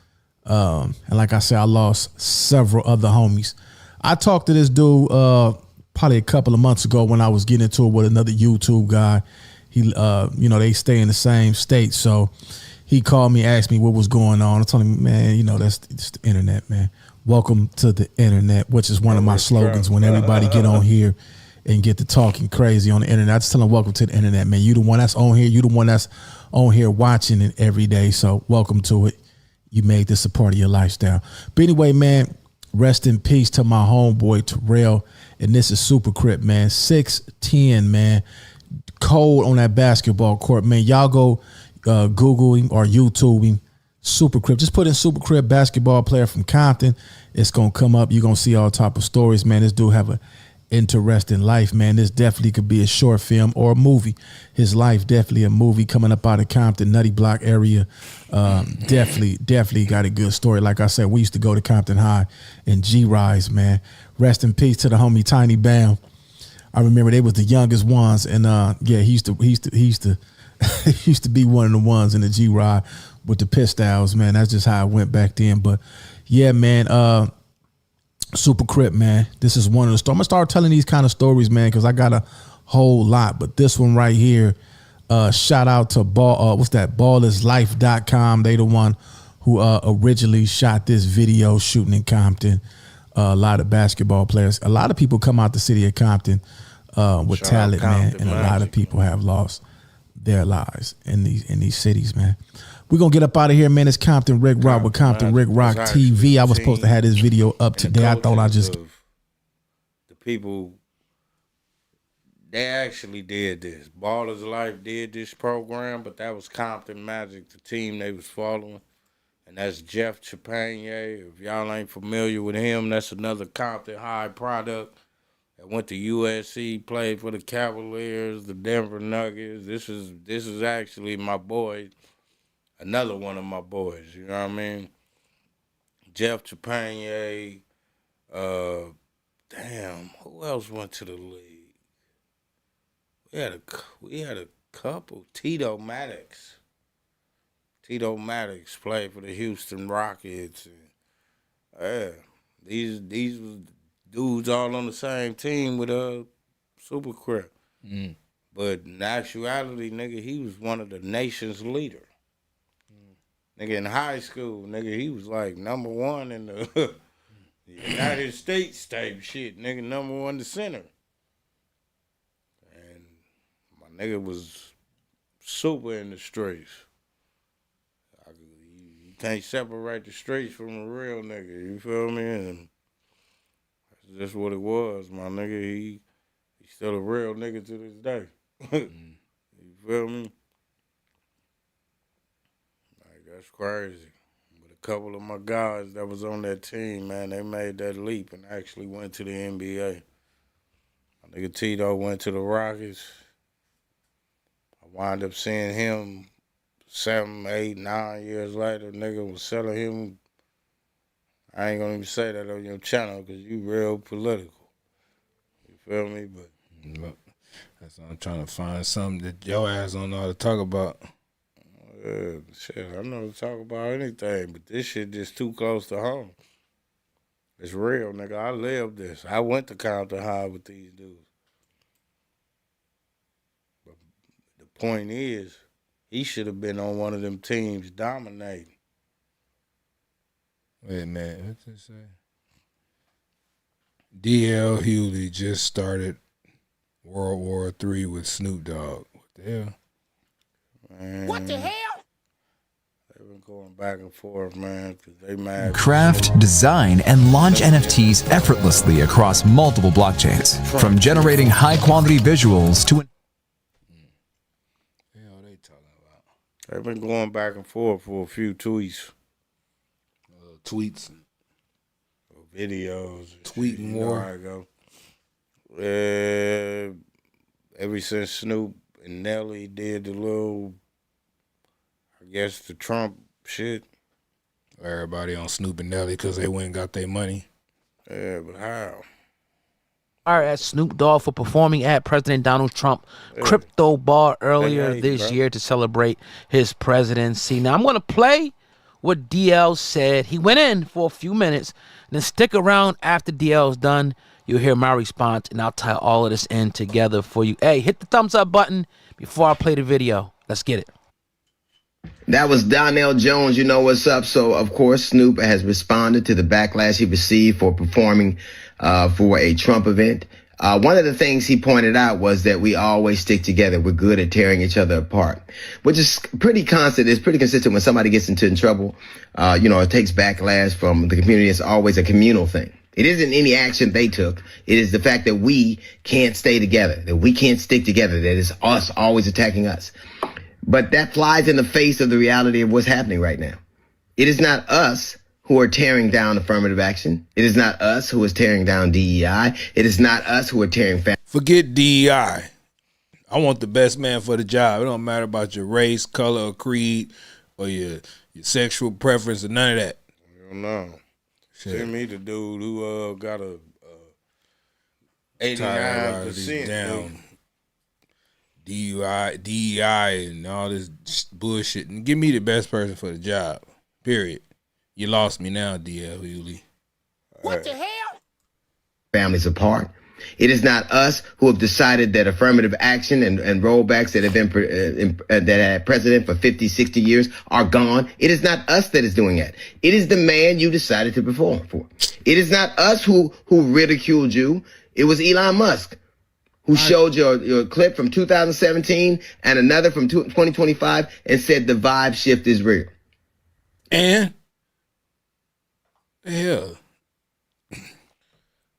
And like I said, I lost several other homies. I talked to this dude probably a couple of months ago when I was getting into it with another YouTube guy. He, you know, they stay in the same state, so he called me, asked me what was going on. I told him, man, you know, that's the internet, man. Welcome to the internet, which is one of my slogans when everybody get on here and get to talking crazy on the internet. I just tell them, welcome to the internet, man. You the one that's on here. You the one that's on here watching it every day. So welcome to it. You made this a part of your lifestyle. But anyway, man, rest in peace to my homeboy, Terrell. And this is Super Crip, man. 6'10", man. Cold on that basketball court, man. Y'all go Google him or YouTube him. Super Crip. Just put in Super Crip basketball player from Compton. It's going to come up. You're going to see all type of stories, man. This dude have a interesting life, man. This definitely could be a short film or a movie. His life definitely a movie coming up out of Compton, Nutty Block area. Definitely got a good story. Like I said, we used to go to Compton High and G-Rise, man. Rest in peace to the homie Tiny Bam. I remember they was the youngest ones, and yeah, he used to he used to be one of the ones in the G-Ride with the pistols, man. That's just how it went back then. But yeah, man, Super Crip, man. This is one of the stories. I'm gonna start telling these kind of stories, man, because I got a whole lot. But this one right here, shout out to ballerslife.com. They the one who originally shot this video shooting in Compton. A lot of basketball players. A lot of people come out the city of Compton with talent, man, and a lot of people have lost their lives in these cities, man. We're going to get up out of here, man. It's Compton Rick Rock with Compton Rick Rock TV. I was supposed to have this video up today. I thought I just... The people, they actually did this. Ballers Life did this program, but that was Compton Magic, the team they was following. And that's Jeff Chapanier. If y'all ain't familiar with him, that's another Compton High product that went to USC, played for the Cavaliers, the Denver Nuggets. This is actually my boy. Another one of my boys, you know what I mean? Jeff Chapanier, damn, who else went to the league? We had a couple. Tito Maddox. Tito Maddox played for the Houston Rockets. And, these was dudes all on the same team with Super Crip. But in actuality, nigga, he was one of the nation's leaders. Nigga, in high school, nigga, he was like number one in the United States type shit. Nigga, number one the center. And my nigga was super in the streets. You can't separate the streets from a real nigga, you feel me? And that's just what it was, my nigga. He's still a real nigga to this day. You feel me? That's crazy. But a couple of my guys that was on that team, man, they made that leap and actually went to the NBA. My nigga Tito went to the Rockets. I wound up seeing him 7, 8, 9 years later. Nigga was selling him. I ain't gonna even say that on your channel because you real political. You feel me? But that's what I'm trying to find something that your ass don't know how to talk about. Shit, I know to talk about anything, but this shit just too close to home. It's real, nigga. I lived this. I went to Compton High with these dudes. But the point is, he should have been on one of them teams dominating. Wait a minute, what's it say? D.L. Hewley just started World War III with Snoop Dogg. What the hell? Man, what the hell? They've been going back and forth, man, because they mad. Craft, design, and launch NFTs effortlessly across multiple blockchains. From generating high-quality visuals to... They've been going back and forth for a few tweets. Tweets. Or videos. Tweeting more. I go. Ever since Snoop and Nelly did the little, I guess, the Trump shit. Everybody on Snoop and Nelly because they went and got their money. Yeah, but how? At Snoop Dogg for performing at President Donald Trump crypto bar earlier this year to celebrate his presidency. Now I'm gonna play what DL said. He went in for a few minutes, then stick around after DL's done. You'll hear my response, and I'll tie all of this in together for you. Hey, hit the thumbs up button before I play the video. Let's get it. That was Donnell Jones, you know what's up. So, of course, Snoop has responded to the backlash he received for performing for a Trump event. One of the things he pointed out was that we always stick together. We're good at tearing each other apart, which is pretty constant. It's pretty consistent when somebody gets into trouble. It takes backlash from the community. It's always a communal thing. It isn't any action they took. It is the fact that we can't stay together, that we can't stick together, that it's us always attacking us. But that flies in the face of the reality of what's happening right now. It is not us who are tearing down affirmative action. It is not us who is tearing down DEI. It is not us who are tearing family. Forget DEI. I want the best man for the job. It don't matter about your race, color, or creed, or your sexual preference, or none of that. I don't know. Send me the dude who got a 89% down. DEI and all this bullshit. And give me the best person for the job. Period. You lost me now, D.L. Hewley. What the hell? Families apart. It is not us who have decided that affirmative action and rollbacks that have been that had precedent for 50, 60 years are gone. It is not us that is doing that. It is the man you decided to perform for. It is not us who ridiculed you. It was Elon Musk who showed your clip from 2017 and another from 2025 and said the vibe shift is real. And hell,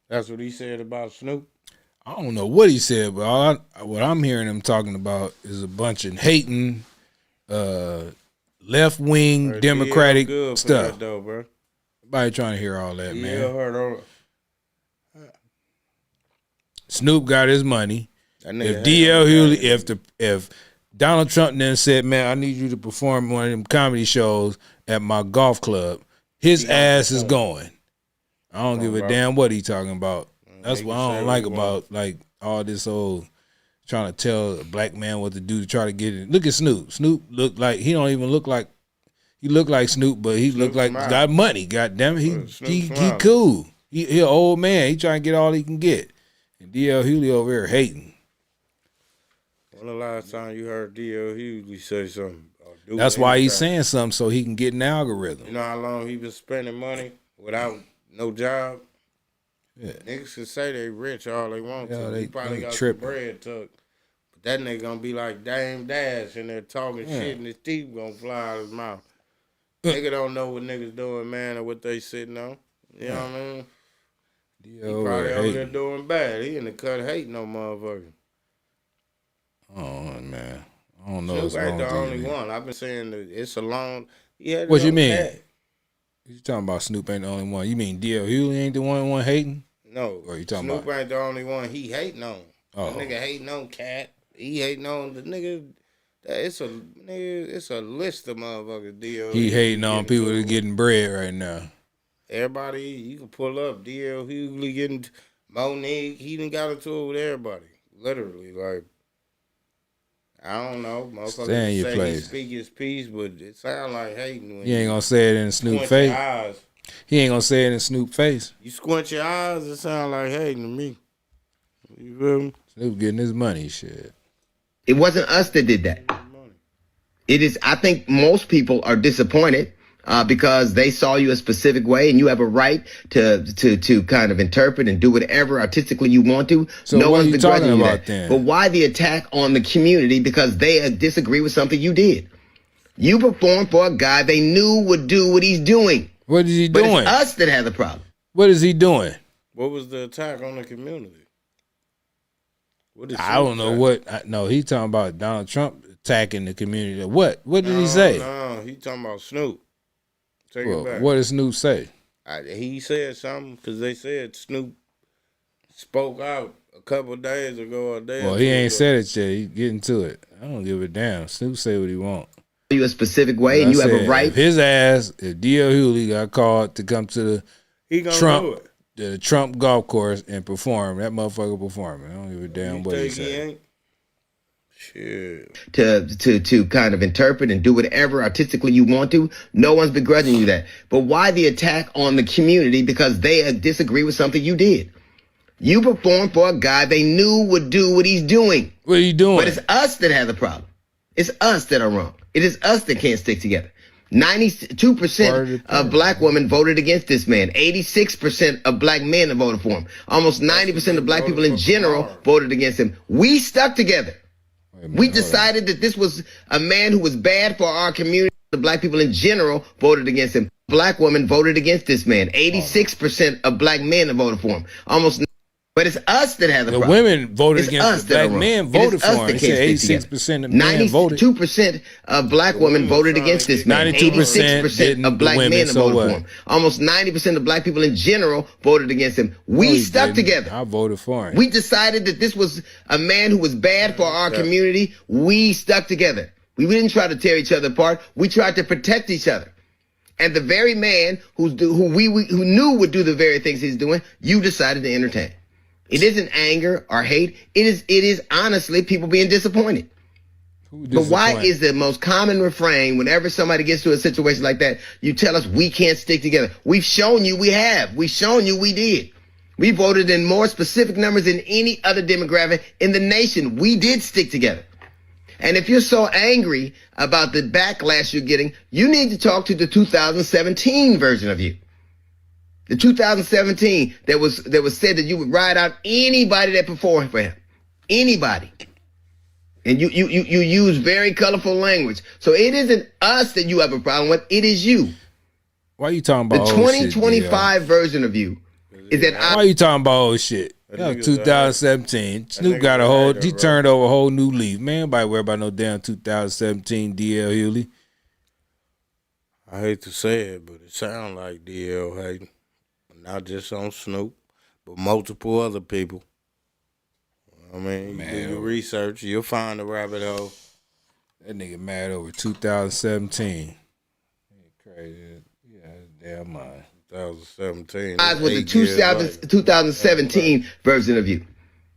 that's what he said about Snoop. I don't know what he said, but what I'm hearing him talking about is a bunch of hating, left wing Democratic stuff. Though, bro. Everybody trying to hear all that, man. Heard all. Snoop got his money. If D.L. Hewley, if Donald Trump then said, "Man, I need you to perform one of them comedy shows at my golf club," his ass is going. I don't give a damn what he talking about. That's what I don't like about like all this old trying to tell a black man what to do to try to get it. Look at Snoop. Snoop look like he don't even look like he look like Snoop, but he look like got money. God damn it, he cool. He an old man. He trying to get all he can get. And D.L. Hewley over here hating. When the last time you heard D.L. Hewley say something? That's why he's saying something so he can get an algorithm. You know how long he been spending money without no job? Yeah. Niggas can say they rich all they want to. They He probably got tripping. some bread tucked. But that nigga gonna be like Dame Dash in there talking shit and his teeth gonna fly out of his mouth. Nigga don't know what niggas doing, man, or what they sitting on. You know what I mean? He probably over there doing bad. He in the cut hating no motherfucker. Oh man, I don't know. Snoop ain't the only one. I've been saying that it's a long. He had What it you on mean? tag. You talking about Snoop ain't the only one? You mean D.L. Hughley ain't the one hating? No, Or you talking Snoop about? ain't the only one he hating on. Oh. The nigga hating on Cat. He hating on the nigga. It's a list of motherfuckers. DL. He hating on people that getting bread right now. Everybody, you can pull up DL Hughley getting Monique. He done got into it with everybody. Literally, like, I don't know. Stay in your Motherfuckers say place. he speak his piece, but it sound like hating when He ain't gonna say it in Snoop squint face. your eyes. He ain't gonna say it in Snoop face. You squint your eyes, it sound like hating to me. You feel me? Snoop getting his money, shit. It wasn't us that did that. It is. I think most people are disappointed because they saw you a specific way, and you have a right to kind of interpret and do whatever artistically you want to. So no what are one's you talking begrudging you about that. then? But why the attack on the community? Because they disagree with something you did. You performed for a guy they knew would do what he's doing. What is he But doing? it's us that had the problem. What is he doing? What was the attack on the community? What did I don't know what. No, he talking about Donald Trump attacking the community. What? What did he say? No, he talking about Snoop. Take Well, it back. what did Snoop say? He said something because they said Snoop spoke out a couple of days ago or a day. Well, he ain't said it yet. He getting to it. I don't give a damn. Snoop say what he want. You a specific way, and you have a right. If his ass, if D.L. Hughley got called to come to He gonna do Trump, it. the Trump golf course and perform, that motherfucker performing. I don't give a damn what he think he say. ain't? Shit. To kind of interpret and do whatever artistically you want to. No one's begrudging you that. But why the attack on the community? Because they disagree with something you did. You performed for a guy they knew would do what he's doing. What are you doing? But it's us that have the problem. It's us that are wrong. It is us that can't stick together. 92% of black women voted against this man. 86% of black men voted for him. Almost 90% of black people in general voted against him. We stuck together. We decided that this was a man who was bad for our community. The black people in general voted against him. Black women voted against this man. 86% of black men voted for him. But it's us that has the problem. Women voted against him. Black men voted for him. He said 86% of men voted. 92% of black women voted against this man. 86% of black men voted for him. Almost 90% of black people in general voted against him. We stuck together. I voted for him. We decided that this was a man who was bad for our community. We stuck together. We didn't try to tear each other apart. We tried to protect each other. And the very man who knew would do the very things he's doing, you decided to entertain. It isn't anger or hate. It is honestly people being disappointed. But why is the most common refrain whenever somebody gets to a situation like that, you tell us we can't stick together? We've shown you we have. We've shown you we did. We voted in more specific numbers than any other demographic in the nation. We did stick together. And if you're so angry about the backlash you're getting, you need to talk to the 2017 version of you. The 2017 that was said that you would ride out anybody that performed for him. Anybody. And you use very colorful language. So it isn't us that you have a problem with, it is you. Why are you talking about the 2025 version of you is that why are you talking about old shit? That was 2017. Snoop got a whole, he turned over a whole new leaf. Man, nobody worry about no damn 2017 D.L. Hughley. I hate to say it, but it sounds like D.L. hating. Not just on Snoop, but multiple other people. I mean, you do your research, you'll find a rabbit hole. That nigga mad over 2017. Crazy. Yeah, damn mind. 2017. With the 2017 version of you.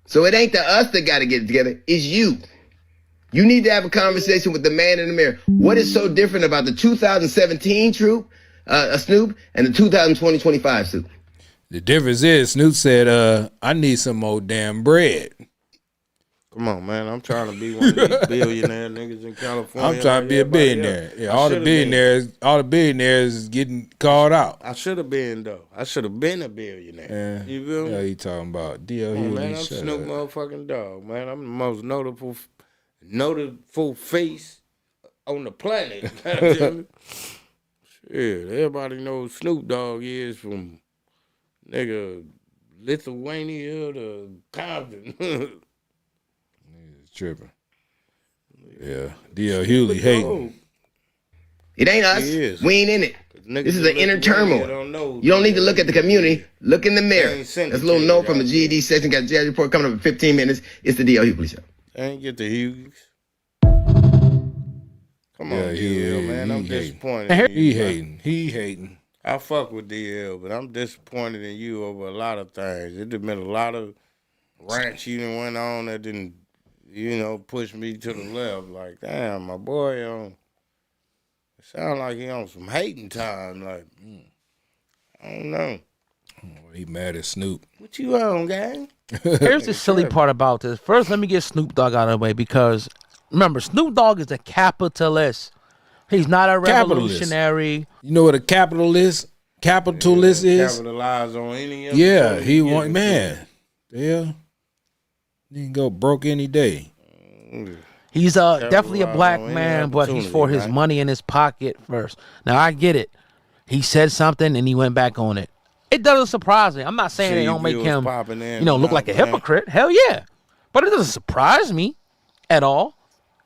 So it ain't the us that got to get it together. It's you. You need to have a conversation with the man in the mirror. What is so different about the 2017 Snoop and the 2025 Snoop? The difference is Snoop said, I need some more damn bread. Come on, man. I'm trying to be one of these billionaire niggas in California. I'm trying to be a billionaire. Yeah, all the billionaires is getting called out. I should have been, though. I should have been a billionaire. Yeah. You feel me? Yeah, you talking about D.L. Hughley. Man, I'm Snoop motherfucking Dogg, man. I'm the most notable face on the planet. Shit, everybody knows Snoop Dogg is from nigga Lithuania to Compton. Niggas tripping. Yeah, D.L. Hughley hating. It ain't us. We ain't in it. This is an inner turmoil. You don't need to look at the community. Look in the mirror. That's a little note from the GED section. Got a JAG report coming up in 15 minutes. It's the D.L. Hughley Show. They ain't get the Hughes. Come on, DL, man. I'm disappointed. He hating. I fuck with DL, but I'm disappointed in you over a lot of things. It done been a lot of rants you done went on that didn't, push me to the left. Like, damn, my boy, it sound like he on some hating time. Like, I don't know. He mad at Snoop. What you on, gang? Here's the silly part about this. First, let me get Snoop Dogg out of the way because, remember, Snoop Dogg is a capitalist. He's not a revolutionary. You know what a capitalist is? Capitalize on any of it. He want, man. Yeah. He can go broke any day. He's definitely a black man, but he's for his money in his pocket first. Now, I get it. He said something and he went back on it. It doesn't surprise me. I'm not saying it don't make him, look like a hypocrite. Hell yeah. But it doesn't surprise me at all.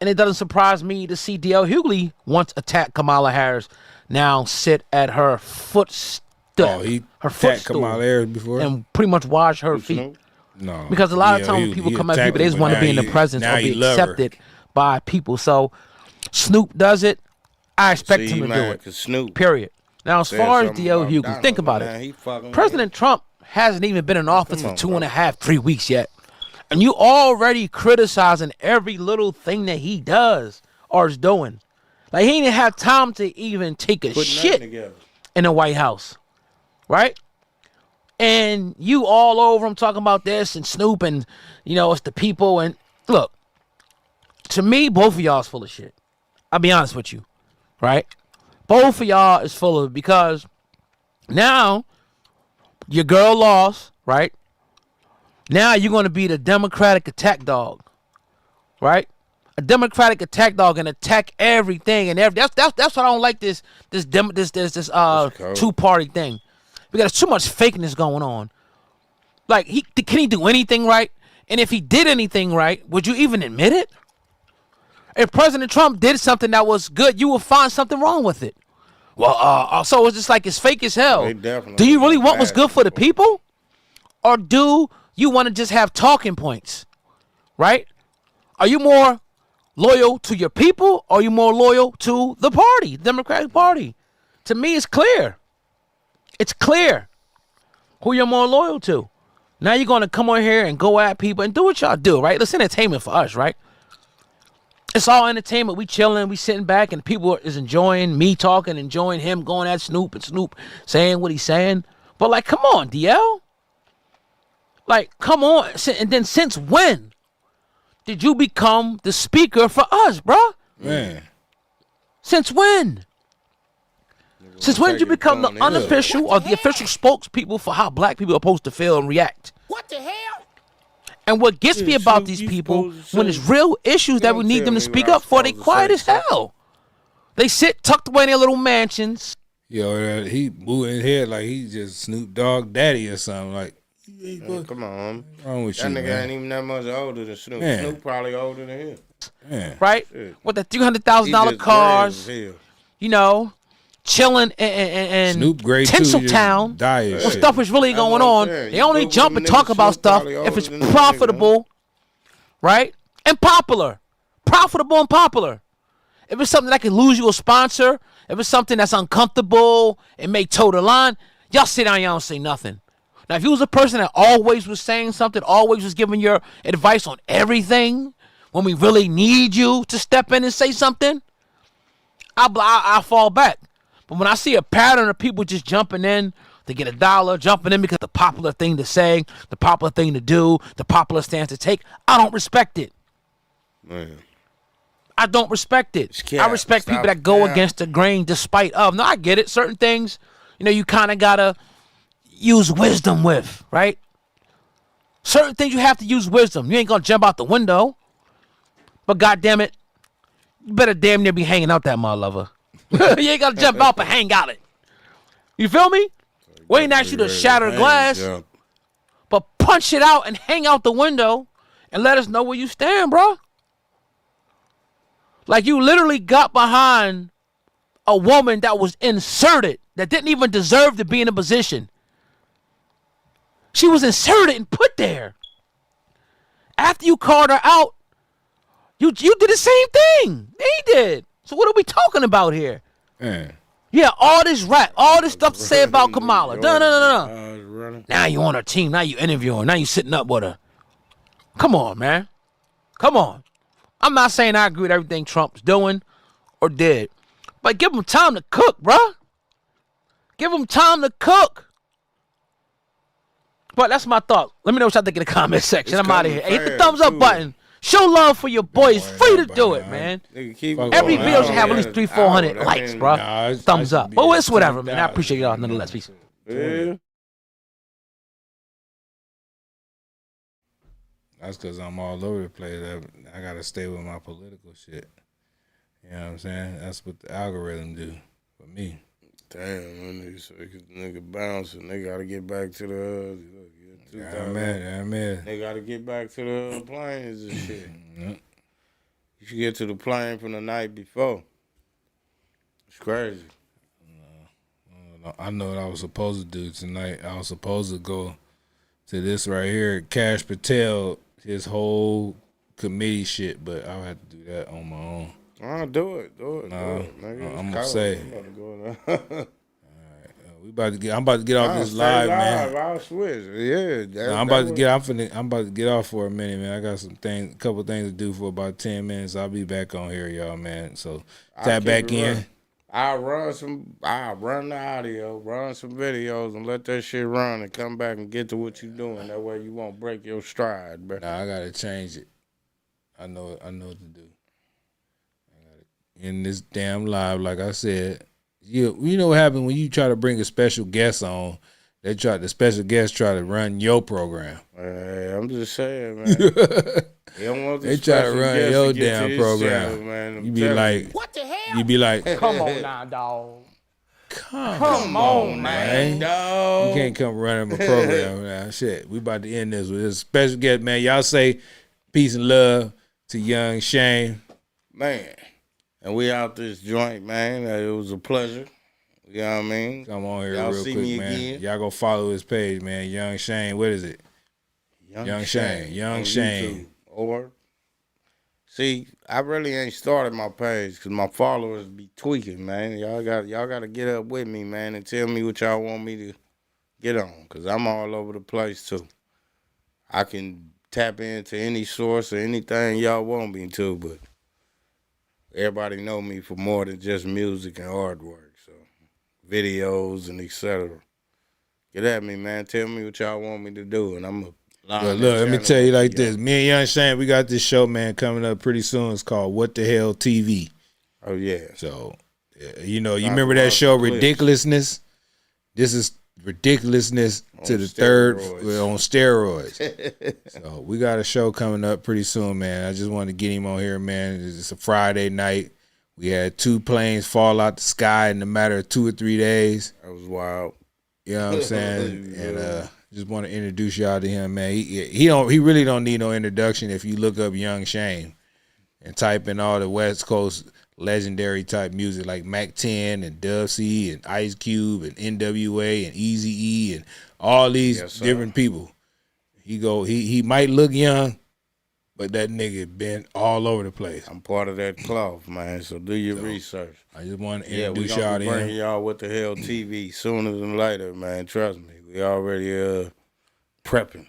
And it doesn't surprise me to see D.L. Hughley once attack Kamala Harris, now sit at her footstool. Oh, he attacked Kamala Harris before? And pretty much wash her feet. No. Because a lot of times when people come at people, they just want to be in the presence or be accepted by people. So Snoop does it. I expect him to do it. Snoop. Period. Now, as far as D.L. Hughley, think about it. President Trump hasn't even been in office for 2.5, 3 weeks yet. And you already criticizing every little thing that he does or is doing. Like, he didn't have time to even take a shit in the White House. Right? And you all over him talking about this and Snoop and, it's the people. And look, to me, both of y'all is full of shit. I'll be honest with you. Right? Both of y'all is full of it because now your girl lost, right? Now you're going to be the Democratic attack dog, right? A Democratic attack dog and attack everything and everything. That's what I don't like this two-party thing. Because there's too much fakeness going on. Like, can he do anything right? And if he did anything right, would you even admit it? If President Trump did something that was good, you will find something wrong with it. Well, so it's just like it's fake as hell. Do you really want what's good for the people? Or do you want to just have talking points? Right? Are you more loyal to your people or are you more loyal to the party, the Democratic Party? To me, it's clear. It's clear who you're more loyal to. Now you're going to come on here and go at people and do what y'all do, right? It's entertainment for us, right? It's all entertainment. We chilling, we sitting back, and people is enjoying me talking, enjoying him going at Snoop and Snoop saying what he's saying. But, like, come on, DL. Like, come on. And then since when did you become the speaker for us, bruh? Man. Since when? Since when did you become the unofficial or the official spokespeople for how black people are supposed to feel and react? What the hell? And what gets me about these people, when it's real issues that we need them to speak up for, they quiet as hell. They sit tucked away in their little mansions. He moving his head like he's just Snoop Dogg daddy or something. Like, come on. What's wrong with that you, nigga man? ain't even that much older than Snoop. Man. Snoop probably older than him. Man. Right? Shit. With the $300,000 cars, chilling in Snoop great Tinseltown, when stuff is really going on. They only jump and talk about stuff if it's profitable, right? And popular. Profitable and popular. If it's something that can lose you a sponsor, if it's something that's uncomfortable and may toe the line, y'all sit down, y'all don't say nothing. Now, if you was a person that always was saying something, always was giving your advice on everything, when we really need you to step in and say something, I'll fall back. But when I see a pattern of people just jumping in to get $1, jumping in because the popular thing to say, the popular thing to do, the popular stance to take, I don't respect it. Man. I don't respect it. I respect people that go against the grain despite of. No, I get it. Certain things, you kind of got to use wisdom with, right? Certain things you have to use wisdom. You ain't going to jump out the window. But goddamn it, you better damn near be hanging out that mother lover. You ain't got to jump out but hang out it. You feel me? We ain't ask you to shatter glass, but punch it out and hang out the window and let us know where you stand, bro. Like, you literally got behind a woman that was inserted, that didn't even deserve to be in a position. She was inserted and put there. After you called her out, you did the same thing. They did. So what are we talking about here? Yeah, all this rap, all this stuff to say about Kamala. No. Now you on her team. Now you interviewing. Now you sitting up with her. Come on, man. Come on. I'm not saying I agree with everything Trump's doing or did, but give him time to cook, bruh. Give him time to cook. But that's my thought. Let me know what y'all think in the comment section. I'm out of here. Hey, hit the thumbs up button. Show love for your boy. It's free to do it, man. Every video should have at least 300-400 likes, bro. Thumbs up. But it's whatever, man. I appreciate y'all nonetheless. Peace. Yeah. That's because I'm all over the place. I got to stay with my political shit. You know what I'm saying? That's what the algorithm do for me. Damn, nigga bouncing. They got to get back to the... man. They got to get back to the planes and shit. You should get to the plane from the night before. It's crazy. I know what I was supposed to do tonight. I was supposed to go to this right here, Cash Patel, his whole committee shit, but I'll have to do that on my own. I'll do it. I'm gonna say. I'm about to get off this live, man. I'll switch. Yeah. I'm about to get off for a minute, man. I got a couple things to do for about 10 minutes. I'll be back on here, y'all, man. So tap back in. I'll run the audio, run some videos, and let that shit run, and come back and get to what you're doing. That way you won't break your stride, bro. Nah, I gotta change it. I know what to do. In this damn live, like I said. You know what happened when you try to bring a special guest on? The special guest try to run your program. Hey, I'm just saying, man. They don't want they try to run your damn program. Channel, man. You be like, what the hell? You be like, come on now, dog. Come on, man. Dog. You can't come running my program now. Shit, we about to end this with this special guest, man. Y'all say peace and love to Young Shane. Man. And we out this joint, man. It was a pleasure. You know what I mean? Come on here Y'all real see quick, me man. again. Y'all go follow his page, man. Young Shane. What is it? Young Shane. Young Shane. Or see, I really ain't started my page because my followers be tweaking, man. Y'all got to get up with me, man, and tell me what y'all want me to get on, because I'm all over the place too. I can tap into any source or anything y'all want me to, but everybody know me for more than just music and artwork, so videos and etc. Get at me, man. Tell me what y'all want me to do, and I'm going to look, let me tell you like this. Me and Young Shane, we got this show, man, coming up pretty soon. It's called What the Hell TV. Oh, yeah. So, you know, you remember that show, Ridiculousness? This is Ridiculousness to the third on steroids. So we got a show coming up pretty soon, man. I just wanted to get him on here, man. It's a Friday night. We had 2 planes fall out the sky in a matter of 2 or 3 days. That was wild. You know what I'm saying? And just want to introduce y'all to him, man. He really don't need no introduction if you look up Young Shane and type in all the West Coast legendary type music like Mac 10 and Dub C and Ice Cube and NWA and Eazy-E and all these different people. He might look young, but that nigga been all over the place. I'm part of that cloth, man, so do your research. I just want to introduce y'all to him. Bring y'all What the Hell TV sooner than later, man. Trust me. We already prepping.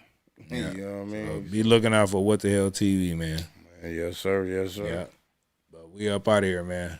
Yeah. You know what I mean? So be looking out for What the Hell TV, man. Yes, sir. Yes, sir. Yeah. But we up out of here, man.